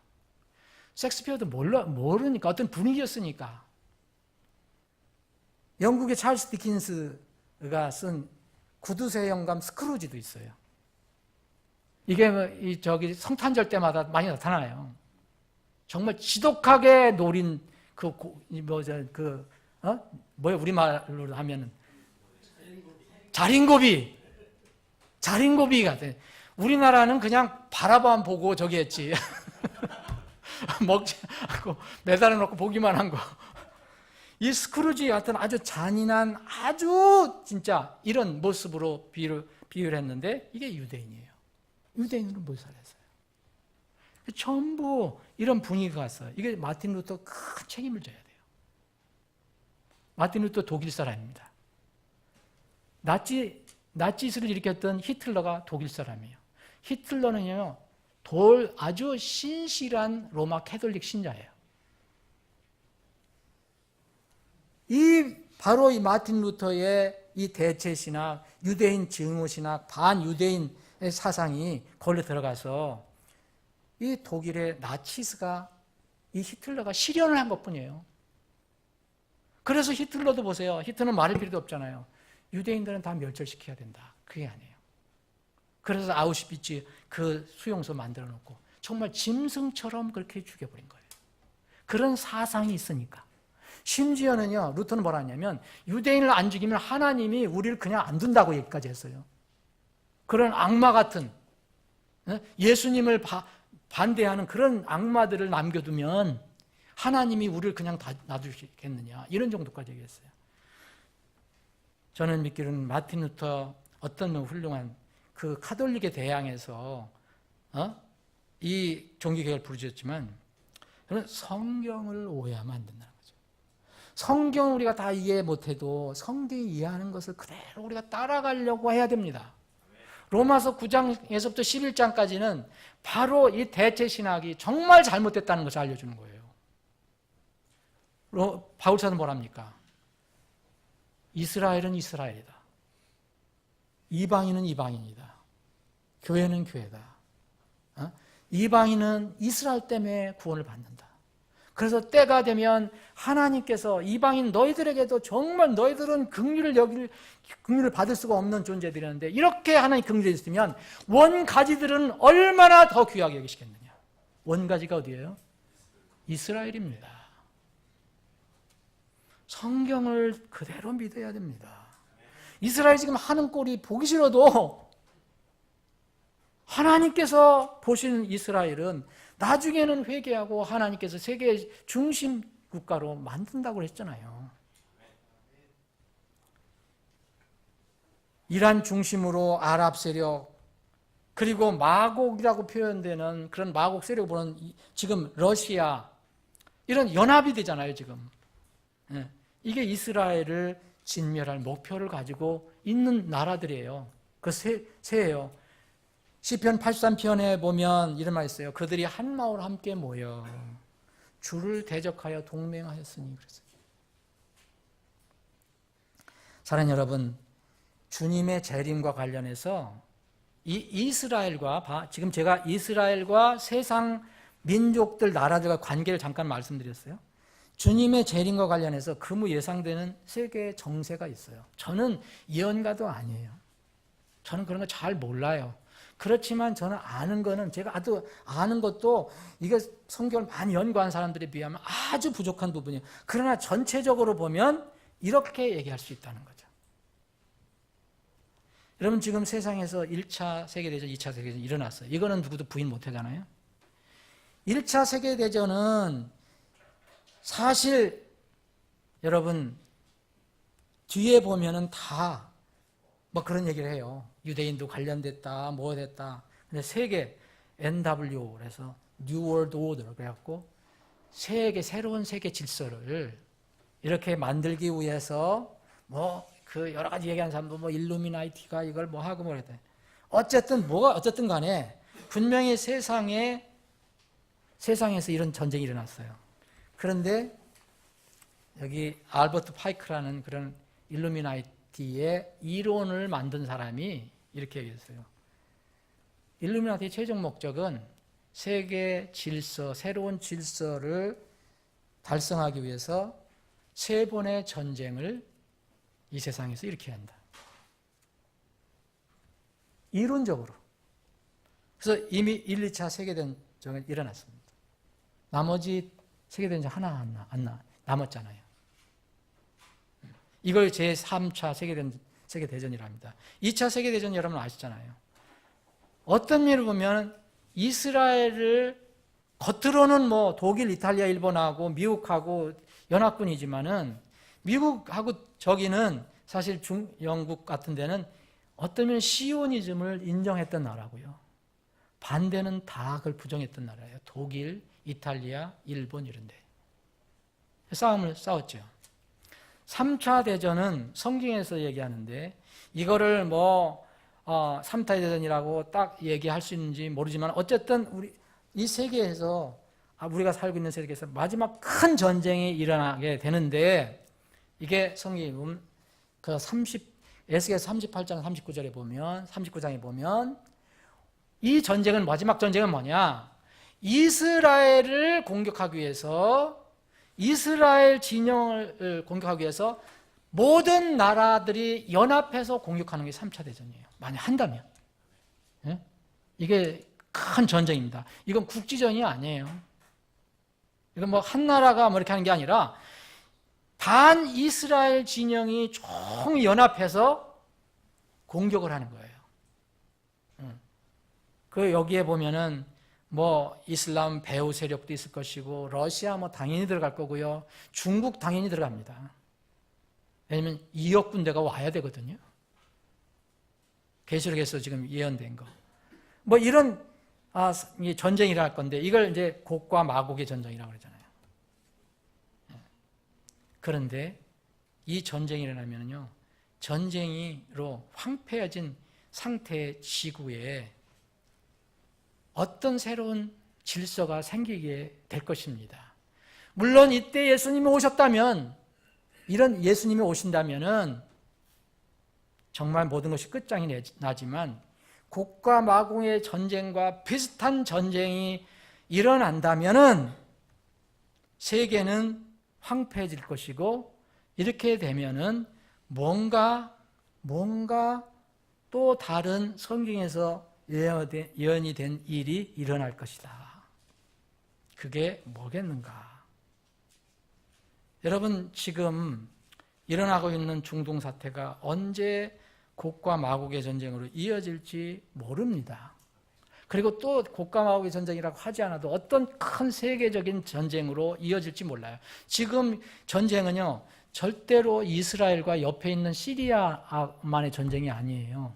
섹스피어도 모르니까 어떤 분위기였으니까. 영국의 찰스 디킨스가 쓴 구두쇠 영감 스크루지도 있어요. 이게 저기 성탄절 때마다 많이 나타나요. 정말 지독하게 노린 우리말로 하면은 자린고비 같아. 우리나라는 그냥 바라만 보고 저기 했지. 먹지 않고 매달아 놓고 보기만 한 거. 이 스크루지 같은 아주 잔인한 아주 진짜 이런 모습으로 비유를 했는데 이게 유대인이에요. 유대인으로 묘사했어요. 전부 이런 분위기가 왔어요. 이게 마틴 루터 큰 책임을 져야 돼요. 마틴 루터 독일 사람입니다. 나치스를 일으켰던 히틀러가 독일 사람이에요. 히틀러는요, 아주 신실한 로마 캐톨릭 신자예요. 바로 이 마틴 루터의 이 대체 신학, 유대인 증오 신학, 반유대인의 사상이 걸려 들어가서 이 독일의 나치스가 이 히틀러가 실현을 한 것뿐이에요. 그래서 히틀러도 보세요. 히틀러는 말할 필요도 없잖아요. 유대인들은 다 멸절시켜야 된다. 그게 아니에요. 그래서 아우슈비츠 그 수용소 만들어 놓고 정말 짐승처럼 그렇게 죽여버린 거예요. 그런 사상이 있으니까. 심지어는요, 루터는 뭐라 하냐면 유대인을 안 죽이면 하나님이 우리를 그냥 안 둔다고 얘기까지 했어요. 그런 악마 같은 예수님을 반대하는 그런 악마들을 남겨두면 하나님이 우리를 그냥 놔두시겠느냐, 이런 정도까지 얘기했어요. 저는 믿기로는 마틴 루터 어떤 훌륭한 그 카톨릭에 대항해서 이 종교개혁을 부르짖었지만 그런 성경을 오해하면 안 된다는 거죠. 성경을 우리가 다 이해 못해도 성경이 이해하는 것을 그대로 우리가 따라가려고 해야 됩니다. 로마서 9장에서부터 11장까지는 바로 이 대체 신학이 정말 잘못됐다는 것을 알려주는 거예요. 바울사는 뭐랍니까? 이스라엘은 이스라엘이다. 이방인은 이방인이다. 교회는 교회다. 이방인은 이스라엘 때문에 구원을 받는다. 그래서 때가 되면 하나님께서 이방인 너희들에게도 정말 너희들은 긍휼을 받을 수가 없는 존재들이었는데 이렇게 하나님 긍휼이 있으면 원가지들은 얼마나 더 귀하게 여기시겠느냐. 원가지가 어디예요? 이스라엘입니다. 성경을 그대로 믿어야 됩니다. 이스라엘이 지금 하는 꼴이 보기 싫어도 하나님께서 보시는 이스라엘은 나중에는 회개하고 하나님께서 세계 중심 국가로 만든다고 했잖아요. 이란 중심으로 아랍 세력, 그리고 마곡이라고 표현되는 그런 마곡 세력을 보는 지금 러시아, 이런 연합이 되잖아요, 지금. 이게 이스라엘을 진멸할 목표를 가지고 있는 나라들이에요. 그 세예요. 시편 83편에 보면 이런 말이 있어요. 그들이 한 마을 함께 모여 주를 대적하여 동맹하였으니. 그랬어요. 사랑하는 여러분, 주님의 재림과 관련해서 이 이스라엘과 지금 제가 이스라엘과 세상 민족들, 나라들과 관계를 잠깐 말씀드렸어요. 주님의 재림과 관련해서 그무 예상되는 세계의 정세가 있어요. 저는 예언가도 아니에요. 저는 그런 거 잘 몰라요. 그렇지만 저는 아는 거는 제가 아는 것도 이게 성경을 많이 연구한 사람들에 비하면 아주 부족한 부분이에요. 그러나 전체적으로 보면 이렇게 얘기할 수 있다는 거죠. 여러분 지금 세상에서 1차 세계대전, 2차 세계대전 일어났어요. 이거는 누구도 부인 못 하잖아요. 1차 세계대전은 사실 여러분 뒤에 보면은 다 뭐 그런 얘기를 해요. 유대인도 관련됐다, 뭐 됐다. 근데 세계 NW 그래서 New World Order 그래갖고 새로운 세계 질서를 이렇게 만들기 위해서 뭐 그 여러 가지 얘기하는 사람도 뭐 일루미나이티가 이걸 뭐 하고 뭐 그랬대. 어쨌든 뭐가 어쨌든 간에 분명히 세상에서 이런 전쟁이 일어났어요. 그런데 여기 알버트 파이크라는 그런 일루미나티의 이론을 만든 사람이 이렇게 얘기했어요. 일루미나티의 최종 목적은 세계 질서, 새로운 질서를 달성하기 위해서 세 번의 전쟁을 이 세상에서 일으켜야 한다. 이론적으로. 그래서 이미 1, 2차 세계대전이 일어났습니다. 나머지 세계대전 하나 안 남았잖아요. 이걸 제3차 세계대전이라 합니다. 2차 세계대전 여러분 아시잖아요. 어떤 면을 보면 이스라엘을 겉으로는 뭐 독일, 이탈리아, 일본하고 미국하고 연합군이지만은 미국하고 저기는 사실 영국 같은 데는 어떤 면은 시오니즘을 인정했던 나라고요. 반대는 다 그걸 부정했던 나라예요. 독일, 이탈리아, 일본 이런 데. 싸움을 싸웠죠. 3차 대전은 성경에서 얘기하는데 이거를 뭐 3차 대전이라고 딱 얘기할 수 있는지 모르지만 어쨌든 우리 이 세계에서 우리가 살고 있는 세계에서 마지막 큰 전쟁이 일어나게 되는데 이게 성경에 보면 그 에스겔서 38장 39장에 보면 이 전쟁은 마지막 전쟁은 뭐냐? 이스라엘을 공격하기 위해서 이스라엘 진영을 공격하기 위해서 모든 나라들이 연합해서 공격하는 게 3차 대전이에요. 만약 한다면. 예? 이게 큰 전쟁입니다. 이건 국지전이 아니에요. 이건 뭐 한 나라가 뭐 이렇게 하는 게 아니라 반 이스라엘 진영이 총 연합해서 공격을 하는 거예요. 그 여기에 보면은 뭐 이슬람 배후 세력도 있을 것이고 러시아 뭐 당연히 들어갈 거고요. 중국 당연히 들어갑니다. 왜냐면 2억 군대가 와야 되거든요. 계시록에서 지금 예언된 거. 뭐 이런 전쟁이 일어날 건데 이걸 이제 곡과 마곡의 전쟁이라고 그러잖아요. 그런데 이 전쟁이 일어나면요, 전쟁으로 황폐해진 상태의 지구에 어떤 새로운 질서가 생기게 될 것입니다. 물론 이때 예수님이 오셨다면, 이런 예수님이 오신다면은 정말 모든 것이 끝장이 나지만 곡과 마곡의 전쟁과 비슷한 전쟁이 일어난다면은 세계는 황폐해질 것이고 이렇게 되면은 뭔가 또 다른 성경에서 예언이 된 일이 일어날 것이다. 그게 뭐겠는가? 여러분 지금 일어나고 있는 중동 사태가 언제 곡과 마곡의 전쟁으로 이어질지 모릅니다. 그리고 또 곡과 마곡의 전쟁이라고 하지 않아도 어떤 큰 세계적인 전쟁으로 이어질지 몰라요. 지금 전쟁은요, 절대로 이스라엘과 옆에 있는 시리아만의 전쟁이 아니에요.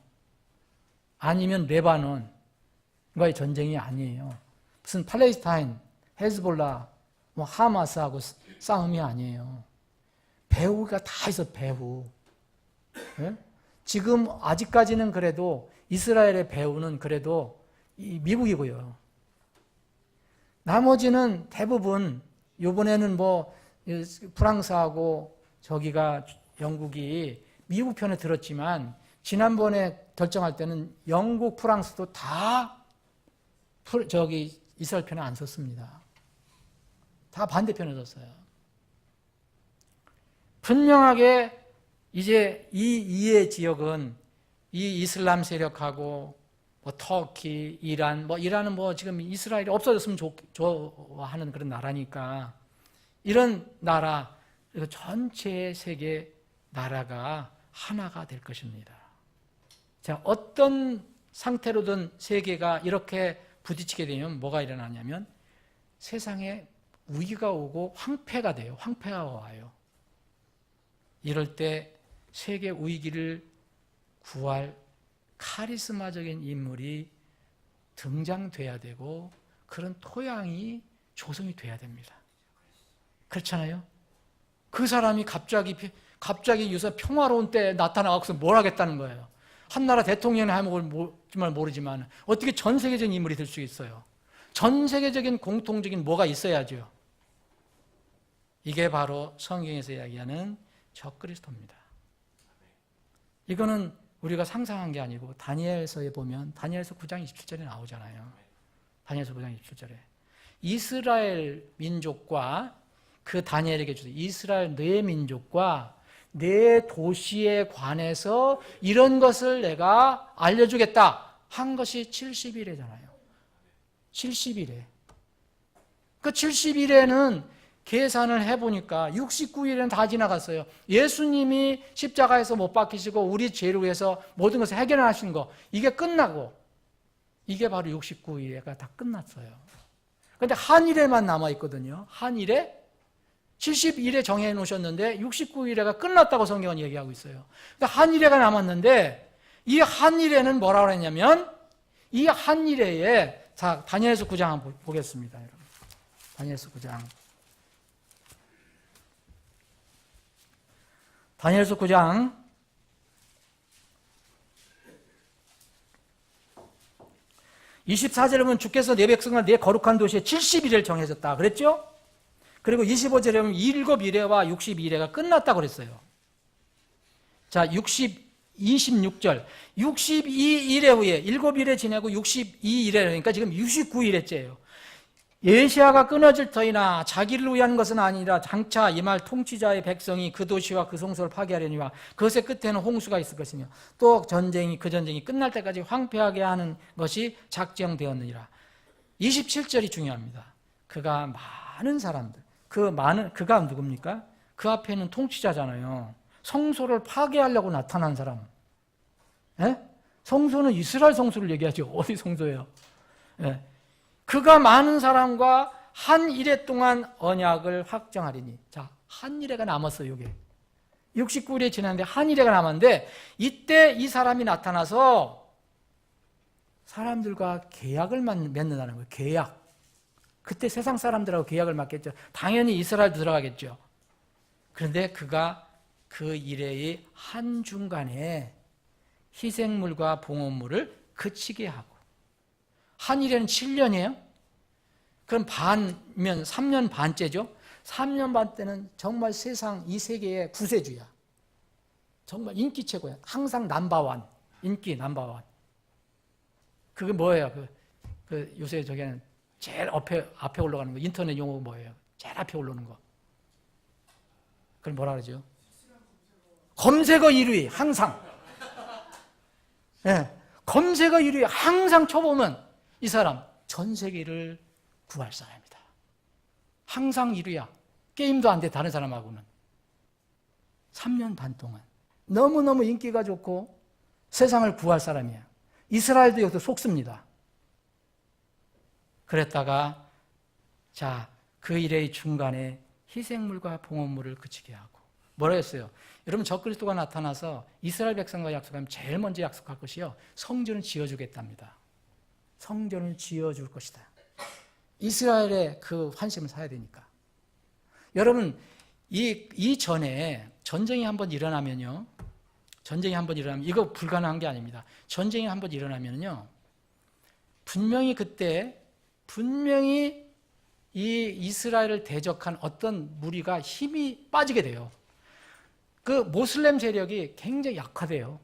아니면 레바논과의 전쟁이 아니에요. 무슨 팔레스타인, 헤즈볼라, 뭐 하마스하고 싸움이 아니에요. 배후가 다 있어, 배후. 네? 지금 아직까지는 그래도 이스라엘의 배후는 그래도 미국이고요. 나머지는 대부분 이번에는 뭐 프랑스하고 저기가 영국이 미국 편에 들었지만 지난번에 결정할 때는 영국, 프랑스도 다 이스라엘 편에 안 섰습니다. 다 반대편에 섰어요. 분명하게 이제 이 이해 지역은 이 이슬람 세력하고 뭐 터키, 이란, 뭐 이란은 뭐 지금 이스라엘이 없어졌으면 좋아하는 그런 나라니까 이런 나라, 그리고 전체 세계 나라가 하나가 될 것입니다. 자, 어떤 상태로든 세계가 이렇게 부딪히게 되면 뭐가 일어나냐면 세상에 위기가 오고 황폐가 돼요. 황폐가 와요. 이럴 때 세계 위기를 구할 카리스마적인 인물이 등장돼야 되고 그런 토양이 조성이 돼야 됩니다. 그렇잖아요? 그 사람이 갑자기 갑자기 요새 평화로운 때 나타나서 뭘 하겠다는 거예요. 한 나라 대통령이 하면 정말 모르지만 어떻게 전 세계적인 인물이 될 수 있어요? 전 세계적인 공통적인 뭐가 있어야죠. 이게 바로 성경에서 이야기하는 적그리스도입니다. 이거는 우리가 상상한 게 아니고 다니엘서에 보면 다니엘서 9장 27절에 나오잖아요. 다니엘서 9장 27절에 이스라엘 민족과 그 다니엘에게 주신 이스라엘 네 민족과 네 도시에 관해서 이런 것을 내가 알려주겠다 한 것이 70일에잖아요. 70일에. 그 70일에는 계산을 해보니까 69일은 다 지나갔어요. 예수님이 십자가에서 못 박히시고 우리 죄를 위해서 모든 것을 해결하신 거 이게 끝나고 이게 바로 69일에가 다 끝났어요. 그런데 한일에만 남아있거든요. 한일에 70일에 정해 놓으셨는데 69일에가 끝났다고 성경은 얘기하고 있어요. 그러니까 한일에가 남았는데 이 한일에는 뭐라고 했냐면 이 한일에에 자 다니엘서 9장 한번 보겠습니다. 여러분. 다니엘서 9장 다니엘서 9장 24절에 보면 주께서 내 백성과 내 거룩한 도시에 70일을 정해졌다 그랬죠? 그리고 25절에 보면 7일에와 62일에가 끝났다고 그랬어요. 자, 26절 62일에 후에 7일에 지내고 62일에 그러니까 지금 69일째예요. 예시아가 끊어질 터이나 자기를 위한 것은 아니라 장차 이 말 통치자의 백성이 그 도시와 그 성소를 파괴하려니와 그것의 끝에는 홍수가 있을 것이며 또 그 전쟁이 끝날 때까지 황폐하게 하는 것이 작정되었느니라. 27절이 중요합니다. 그가 많은 사람들 그가 누굽니까? 그 앞에는 통치자잖아요. 성소를 파괴하려고 나타난 사람. 예? 성소는 이스라엘 성소를 얘기하죠. 어디 성소예요? 예. 그가 많은 사람과 한 일해 동안 언약을 확정하리니. 자, 한 일해가 남았어요, 이게. 69일이 지났는데 한 일해가 남았는데 이때 이 사람이 나타나서 사람들과 계약을 맺는다는 거예요. 계약. 그때 세상 사람들하고 계약을 맺겠죠. 당연히 이스라엘도 들어가겠죠. 그런데 그가 그 일해의 한중간에 희생물과 봉헌물을 그치게 하고 한 일에는 7년이에요. 그럼 반면 3년 반째죠. 3년 반 때는 정말 세상 이 세계의 구세주야. 정말 인기 최고야. 항상 넘버원. 인기 넘버원. 그게 뭐예요? 요새 저기는 제일 앞에 올라가는 거. 인터넷 용어 뭐예요? 제일 앞에 올라오는 거. 그걸 뭐라 그러죠? 검색어 1위. 항상. 네. 검색어 1위 항상 쳐보면 이 사람 전 세계를 구할 사람이다. 항상 1위야. 게임도 안 돼 다른 사람하고는. 3년 반 동안 너무너무 인기가 좋고 세상을 구할 사람이야. 이스라엘도 여기서 속습니다. 그랬다가 자, 그 일의 중간에 희생물과 봉헌물을 그치게 하고 뭐라 했어요? 여러분 적그리스도가 나타나서 이스라엘 백성과 약속하면 제일 먼저 약속할 것이요 성전을 지어주겠답니다. 성전을 지어줄 것이다. 이스라엘의 그 환심을 사야 되니까. 여러분 이 전에 전쟁이 한번 일어나면요, 이거 불가능한 게 아닙니다. 전쟁이 한번 일어나면요, 분명히 이 이스라엘을 대적한 어떤 무리가 힘이 빠지게 돼요. 그 모슬렘 세력이 굉장히 약화돼요.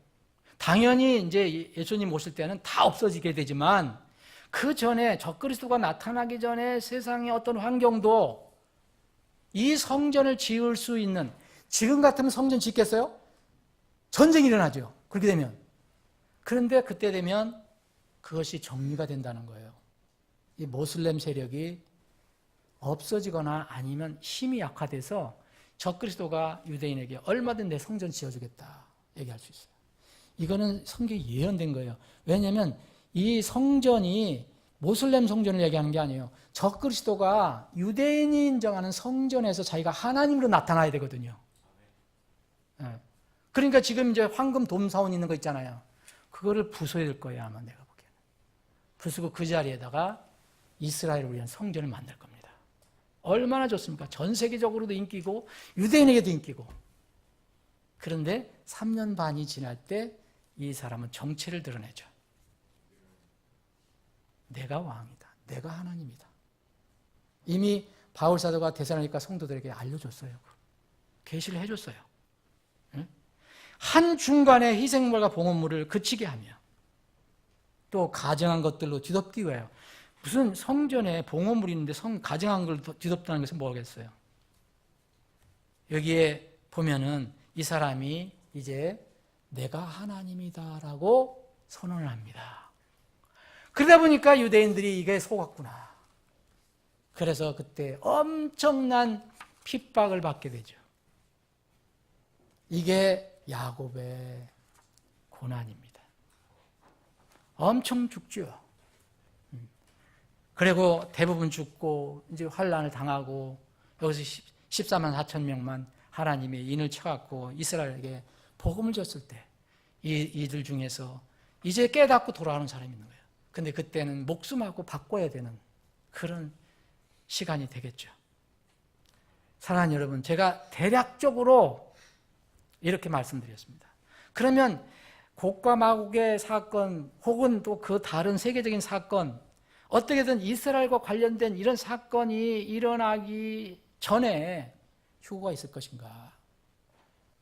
당연히 이제 예수님 오실 때는 다 없어지게 되지만 그 전에 적그리스도가 나타나기 전에 세상의 어떤 환경도 이 성전을 지을 수 있는, 지금 같으면 성전 짓겠어요? 전쟁이 일어나죠. 그렇게 되면. 그런데 그때 되면 그것이 정리가 된다는 거예요. 이 모슬렘 세력이 없어지거나 아니면 힘이 약화돼서 적그리스도가 유대인에게 얼마든 내 성전 지어주겠다 얘기할 수 있어요. 이거는 성경에 예언된 거예요. 왜냐하면 이 성전이 모슬렘 성전을 얘기하는 게 아니에요. 적그리스도가 유대인이 인정하는 성전에서 자기가 하나님으로 나타나야 되거든요. 그러니까 지금 이제 황금 돔사원 있는 거 있잖아요. 그거를 부숴야 될 거예요, 아마 내가 보기에는. 부수고 그 자리에다가 이스라엘을 위한 성전을 만들 겁니다. 얼마나 좋습니까? 전 세계적으로도 인기고 유대인에게도 인기고. 그런데 3년 반이 지날 때 이 사람은 정체를 드러내죠. 내가 왕이다. 내가 하나님이다. 이미 바울 사도가 데살로니가 성도들에게 알려줬어요. 계시를 해줬어요. 한 중간에 희생물과 봉헌물을 그치게 하며 또 가증한 것들로 뒤덮기 위하여 무슨 성전에 봉헌물이 있는데 가증한 걸 뒤덮다는 것은 뭐겠어요? 여기에 보면은 이 사람이 이제 내가 하나님이다라고 선언을 합니다. 그러다 보니까 유대인들이 이게 속았구나. 그래서 그때 엄청난 핍박을 받게 되죠. 이게 야곱의 고난입니다. 엄청 죽죠. 그리고 대부분 죽고 이제 환난을 당하고 여기서 14만 4천 명만 하나님의 인을 쳐갖고 이스라엘에게 복음을 줬을 때 이들 중에서 이제 깨닫고 돌아오는 사람이 있는 거예요. 근데 그때는 목숨하고 바꿔야 되는 그런 시간이 되겠죠. 사랑하는 여러분, 제가 대략적으로 이렇게 말씀드렸습니다. 그러면 곡과 마곡의 사건 혹은 또 그 다른 세계적인 사건, 어떻게든 이스라엘과 관련된 이런 사건이 일어나기 전에 휴거가 있을 것인가?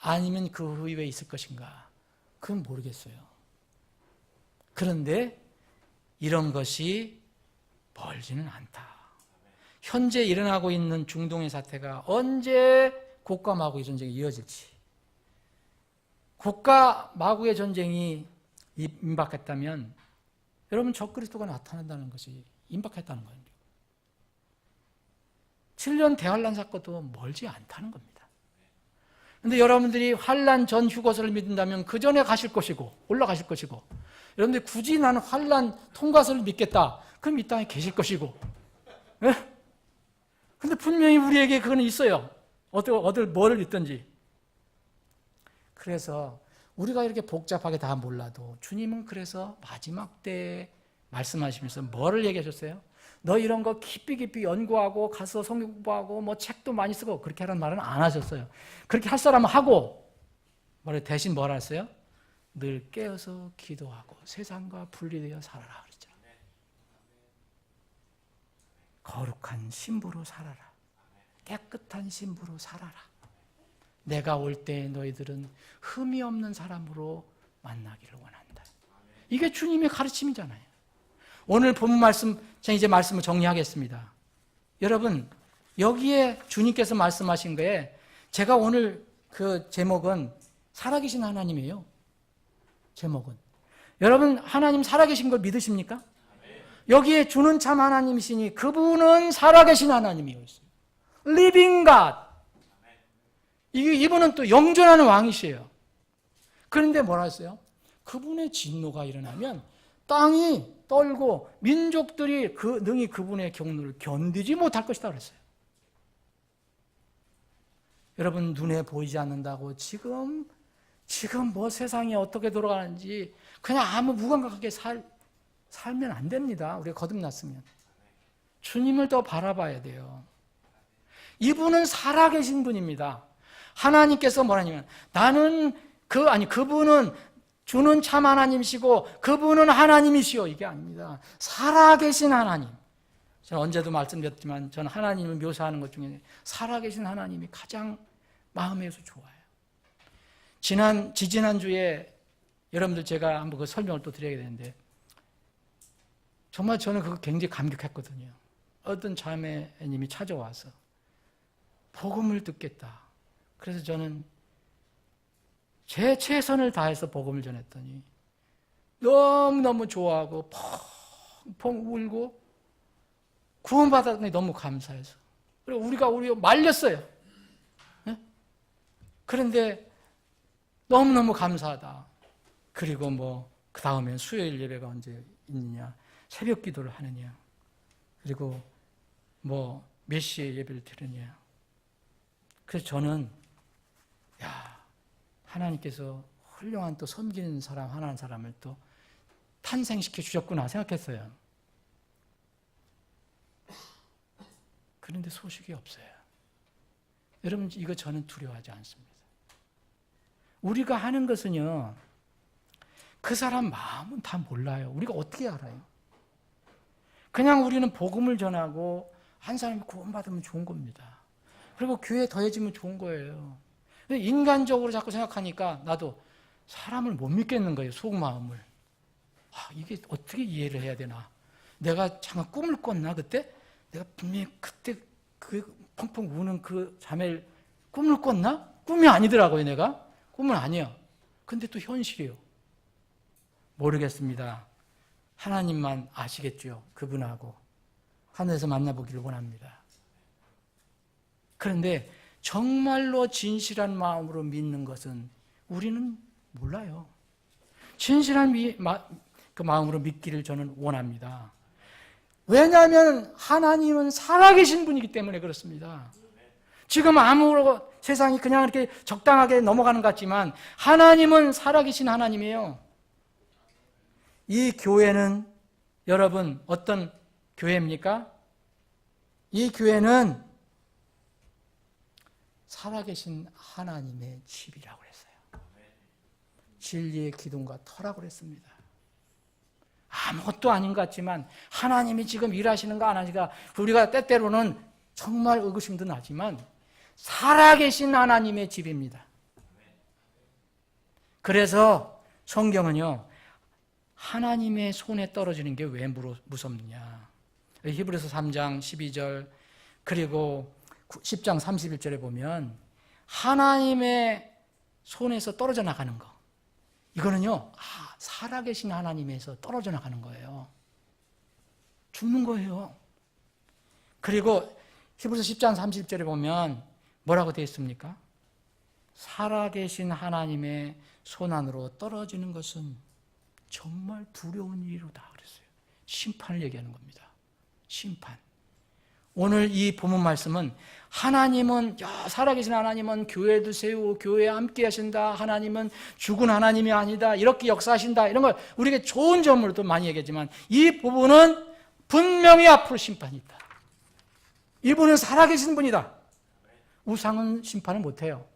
아니면 그 후에 있을 것인가? 그건 모르겠어요. 그런데 이런 것이 멀지는 않다. 현재 일어나고 있는 중동의 사태가 언제 곡과 마곡의 전쟁이 이어질지, 곡과 마곡의 전쟁이 임박했다면 여러분 적그리스도가 나타난다는 것이 임박했다는 거예요. 7년 대환란 사건도 멀지 않다는 겁니다. 그런데 여러분들이 환란 전 휴거서를 믿는다면 그 전에 가실 것이고 올라가실 것이고, 여러분들이 굳이 나는 환란 통과서를 믿겠다, 그럼 이 땅에 계실 것이고, 근데 분명히 우리에게 그거는 있어요. 뭐를 있든지. 그래서 우리가 이렇게 복잡하게 다 몰라도 주님은 그래서 마지막 때에 말씀하시면서 뭐를 얘기하셨어요? 너 이런 거 깊이 연구하고 가서 성경 공부하고 뭐 책도 많이 쓰고 그렇게 하라는 말은 안 하셨어요. 그렇게 할 사람은 하고 대신 뭘 하셨어요? 늘 깨어서 기도하고 세상과 분리되어 살아라 그랬죠. 거룩한 신부로 살아라. 깨끗한 신부로 살아라. 내가 올 때 너희들은 흠이 없는 사람으로 만나기를 원한다. 이게 주님의 가르침이잖아요. 오늘 본문 말씀, 제가 이제 말씀을 정리하겠습니다. 여러분, 여기에 주님께서 말씀하신 거에 제가 오늘 그 제목은 살아계신 하나님이에요. 제목은. 여러분, 하나님 살아계신 걸 믿으십니까? 여기에 주는 참 하나님이시니 그분은 살아계신 하나님이에요. Living God. 이분은 또 영존하는 왕이시에요. 그런데 뭐라 했어요? 그분의 진노가 일어나면 땅이 떨고 민족들이 능히 그분의 경륜을 견디지 못할 것이다 그랬어요. 여러분, 눈에 보이지 않는다고 지금 뭐 세상이 어떻게 돌아가는지 그냥 아무 무감각하게 살면 안 됩니다. 우리가 거듭났으면. 주님을 더 바라봐야 돼요. 이분은 살아계신 분입니다. 하나님께서 뭐라냐면 그분은 주는 참 하나님이시고 그분은 하나님이시오, 이게 아닙니다. 살아계신 하나님. 저는 언제도 말씀드렸지만 저는 하나님을 묘사하는 것 중에 살아계신 하나님이 가장 마음에서 좋아요. 지지난주에 여러분들 제가 한번 그 설명을 또 드려야 되는데 정말 저는 그거 굉장히 감격했거든요. 어떤 자매님이 찾아와서 복음을 듣겠다. 그래서 저는 제 최선을 다해서 복음을 전했더니 너무너무 좋아하고 펑펑 울고 구원받았더니 너무 감사해서. 그리고 우리가 말렸어요. 네? 그런데 너무너무 감사하다. 그리고 그 다음엔 수요일 예배가 언제 있느냐, 새벽 기도를 하느냐, 그리고 몇 시에 예배를 드리느냐. 그래서 저는 하나님께서 훌륭한 또 섬기는 사람, 하나님 사람을 또 탄생시켜 주셨구나 생각했어요. 그런데 소식이 없어요. 여러분, 이거 저는 두려워하지 않습니다. 우리가 하는 것은요, 그 사람 마음은 다 몰라요. 우리가 어떻게 알아요? 그냥 우리는 복음을 전하고 한 사람이 구원받으면 좋은 겁니다. 그리고 교회에 더해지면 좋은 거예요. 근데 인간적으로 자꾸 생각하니까 나도 사람을 못 믿겠는 거예요, 속마음을. 이게 어떻게 이해를 해야 되나? 내가 잠깐 꿈을 꿨나, 그때? 내가 분명히 그때 그 펑펑 우는 그 자매를 꿈을 꿨나? 꿈이 아니더라고요, 내가. 꿈은 아니야. 근데 또 현실이에요. 모르겠습니다. 하나님만 아시겠죠, 그분하고. 하늘에서 만나보기를 원합니다. 그런데 정말로 진실한 마음으로 믿는 것은 우리는 몰라요. 진실한 그 마음으로 믿기를 저는 원합니다. 왜냐하면 하나님은 살아계신 분이기 때문에 그렇습니다. 지금 아무런 세상이 그냥 이렇게 적당하게 넘어가는 것 같지만 하나님은 살아계신 하나님이에요. 이 교회는 여러분 어떤 교회입니까? 이 교회는 살아계신 하나님의 집이라고 했어요. 진리의 기둥과 터라고 했습니다. 아무것도 아닌 것 같지만 하나님이 지금 일하시는가 안 하시는가 우리가 때때로는 정말 의구심도 나지만 살아계신 하나님의 집입니다. 그래서 성경은요, 하나님의 손에 떨어지는 게 왜 무섭느냐. 히브리서 3장 12절 그리고 10장 31절에 보면 하나님의 손에서 떨어져 나가는 거, 이거는요, 살아계신 하나님에서 떨어져 나가는 거예요. 죽는 거예요. 그리고 히브리서 10장 30절에 보면 뭐라고 되어 있습니까? 살아계신 하나님의 손 안으로 떨어지는 것은 정말 두려운 일이로다 그랬어요. 심판을 얘기하는 겁니다. 심판. 오늘 이 본문 말씀은 하나님은, 살아계신 하나님은 교회도 세우고 교회에 함께 하신다, 하나님은 죽은 하나님이 아니다, 이렇게 역사하신다, 이런 걸 우리에게 좋은 점으로도 많이 얘기하지만 이 부분은 분명히 앞으로 심판이 있다. 이분은 살아계신 분이다. 우상은 심판을 못해요.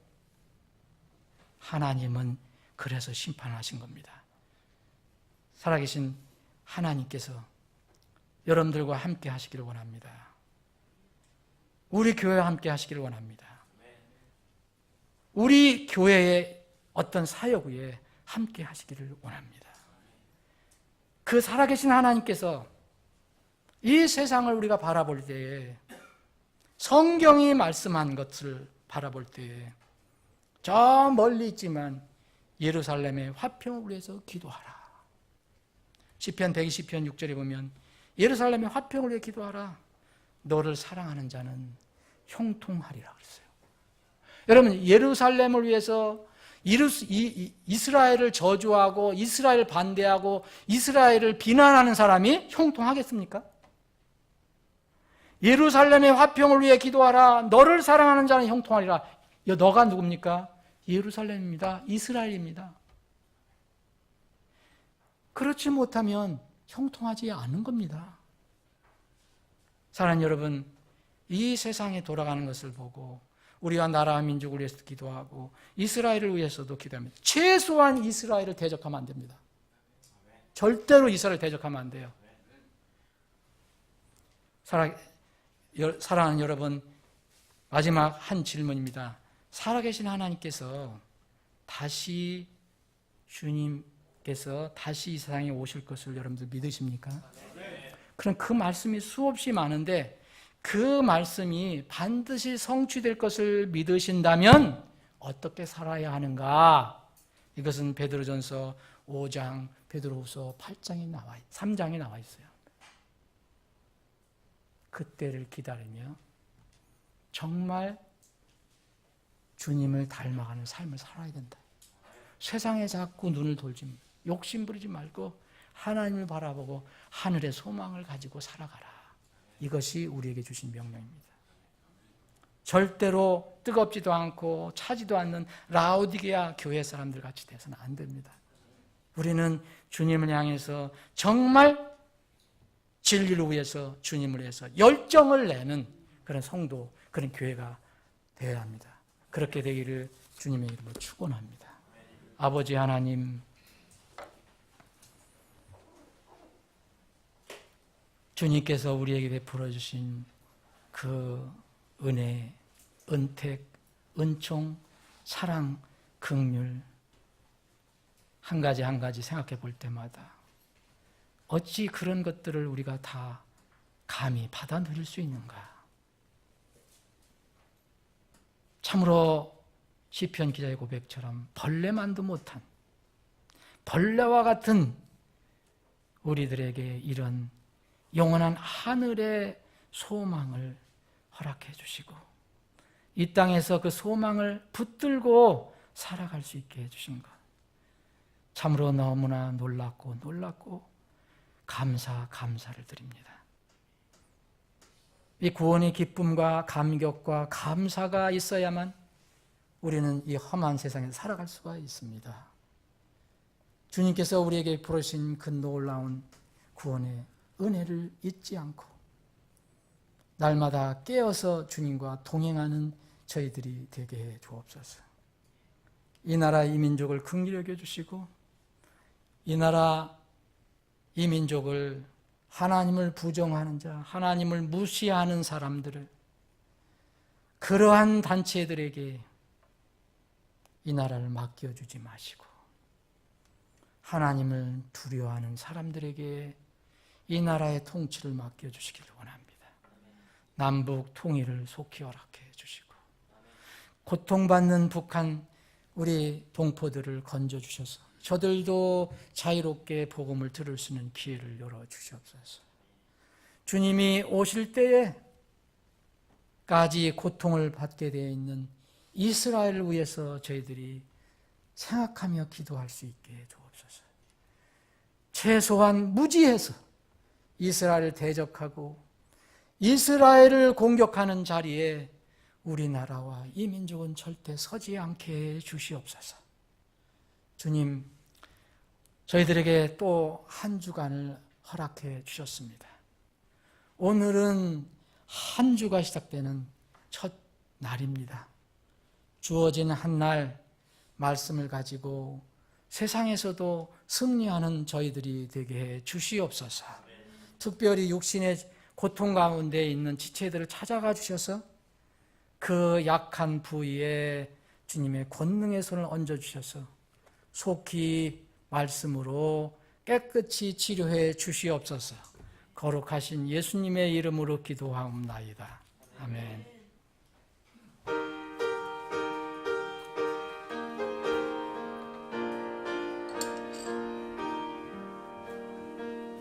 하나님은 그래서 심판하신 겁니다. 살아계신 하나님께서 여러분들과 함께 하시기를 원합니다. 우리 교회와 함께 하시기를 원합니다. 우리 교회의 어떤 사역 위에 함께 하시기를 원합니다. 그 살아계신 하나님께서 이 세상을 우리가 바라볼 때에 성경이 말씀한 것을 바라볼 때에 저 멀리 있지만 예루살렘의 화평을 위해서 기도하라. 시편 120편 6절에 보면 예루살렘의 화평을 위해 기도하라. 너를 사랑하는 자는 형통하리라 그랬어요. 여러분, 예루살렘을 위해서 이스라엘을 저주하고 이스라엘을 반대하고 이스라엘을 비난하는 사람이 형통하겠습니까? 예루살렘의 화평을 위해 기도하라. 너를 사랑하는 자는 형통하리라. 너가 누굽니까? 예루살렘입니다. 이스라엘입니다. 그렇지 못하면 형통하지 않은 겁니다. 사랑하는 여러분, 이 세상에 돌아가는 것을 보고 우리와 나라와 민족을 위해서 기도하고 이스라엘을 위해서도 기도합니다. 최소한 이스라엘을 대적하면 안 됩니다. 절대로 이스라엘을 대적하면 안 돼요. 사랑하는 여러분, 마지막 한 질문입니다. 살아계신 하나님께서 주님께서 다시 이 세상에 오실 것을 여러분들 믿으십니까? 그럼 그 말씀이 수없이 많은데 그 말씀이 반드시 성취될 것을 믿으신다면 어떻게 살아야 하는가? 이것은 베드로전서 5장, 베드로후서 3장에 나와 있어요. 그때를 기다리며 정말 주님을 닮아가는 삶을 살아야 된다. 세상에 자꾸 눈을 돌지, 욕심 부리지 말고 하나님을 바라보고 하늘의 소망을 가지고 살아가라. 이것이 우리에게 주신 명령입니다. 절대로 뜨겁지도 않고 차지도 않는 라오디게아 교회 사람들 같이 돼서는 안 됩니다. 우리는 주님을 향해서 정말 진리를 위해서, 주님을 위해서 열정을 내는 그런 성도, 그런 교회가 되어야 합니다. 그렇게 되기를 주님의 이름으로 축원합니다. 아버지 하나님, 주님께서 우리에게 베풀어 주신 그 은혜, 은택, 은총, 사랑, 긍휼 한 가지 한 가지 생각해 볼 때마다 어찌 그런 것들을 우리가 다 감히 받아 누릴 수 있는가? 참으로 시편 기자의 고백처럼 벌레만도 못한 벌레와 같은 우리들에게 이런 영원한 하늘의 소망을 허락해 주시고 이 땅에서 그 소망을 붙들고 살아갈 수 있게 해주신 것, 참으로 너무나 놀랍고 감사를 드립니다. 이 구원의 기쁨과 감격과 감사가 있어야만 우리는 이 험한 세상에서 살아갈 수가 있습니다. 주님께서 우리에게 베푸신 그 놀라운 구원의 은혜를 잊지 않고 날마다 깨어서 주님과 동행하는 저희들이 되게 해 주옵소서. 이 나라 이 민족을 긍휼히 여겨주시고 이 나라 이 민족을 하나님을 부정하는 자, 하나님을 무시하는 사람들을, 그러한 단체들에게 이 나라를 맡겨주지 마시고 하나님을 두려워하는 사람들에게 이 나라의 통치를 맡겨주시기를 원합니다. 남북 통일을 속히 허락해 주시고 고통받는 북한 우리 동포들을 건져주셔서 저들도 자유롭게 복음을 들을 수 있는 기회를 열어주시옵소서. 주님이 오실 때에까지 고통을 받게 되어 있는 이스라엘을 위해서 저희들이 생각하며 기도할 수 있게 해주옵소서. 최소한 무지해서 이스라엘을 대적하고 이스라엘을 공격하는 자리에 우리나라와 이 민족은 절대 서지 않게 해 주시옵소서. 주님, 저희들에게 또 한 주간을 허락해 주셨습니다. 오늘은 한 주가 시작되는 첫 날입니다. 주어진 한 날 말씀을 가지고 세상에서도 승리하는 저희들이 되게 해 주시옵소서. 특별히 육신의 고통 가운데 있는 지체들을 찾아가 주셔서 그 약한 부위에 주님의 권능의 손을 얹어주셔서 속히 말씀으로 깨끗이 치료해 주시옵소서. 거룩하신 예수님의 이름으로 기도하옵나이다. 아멘.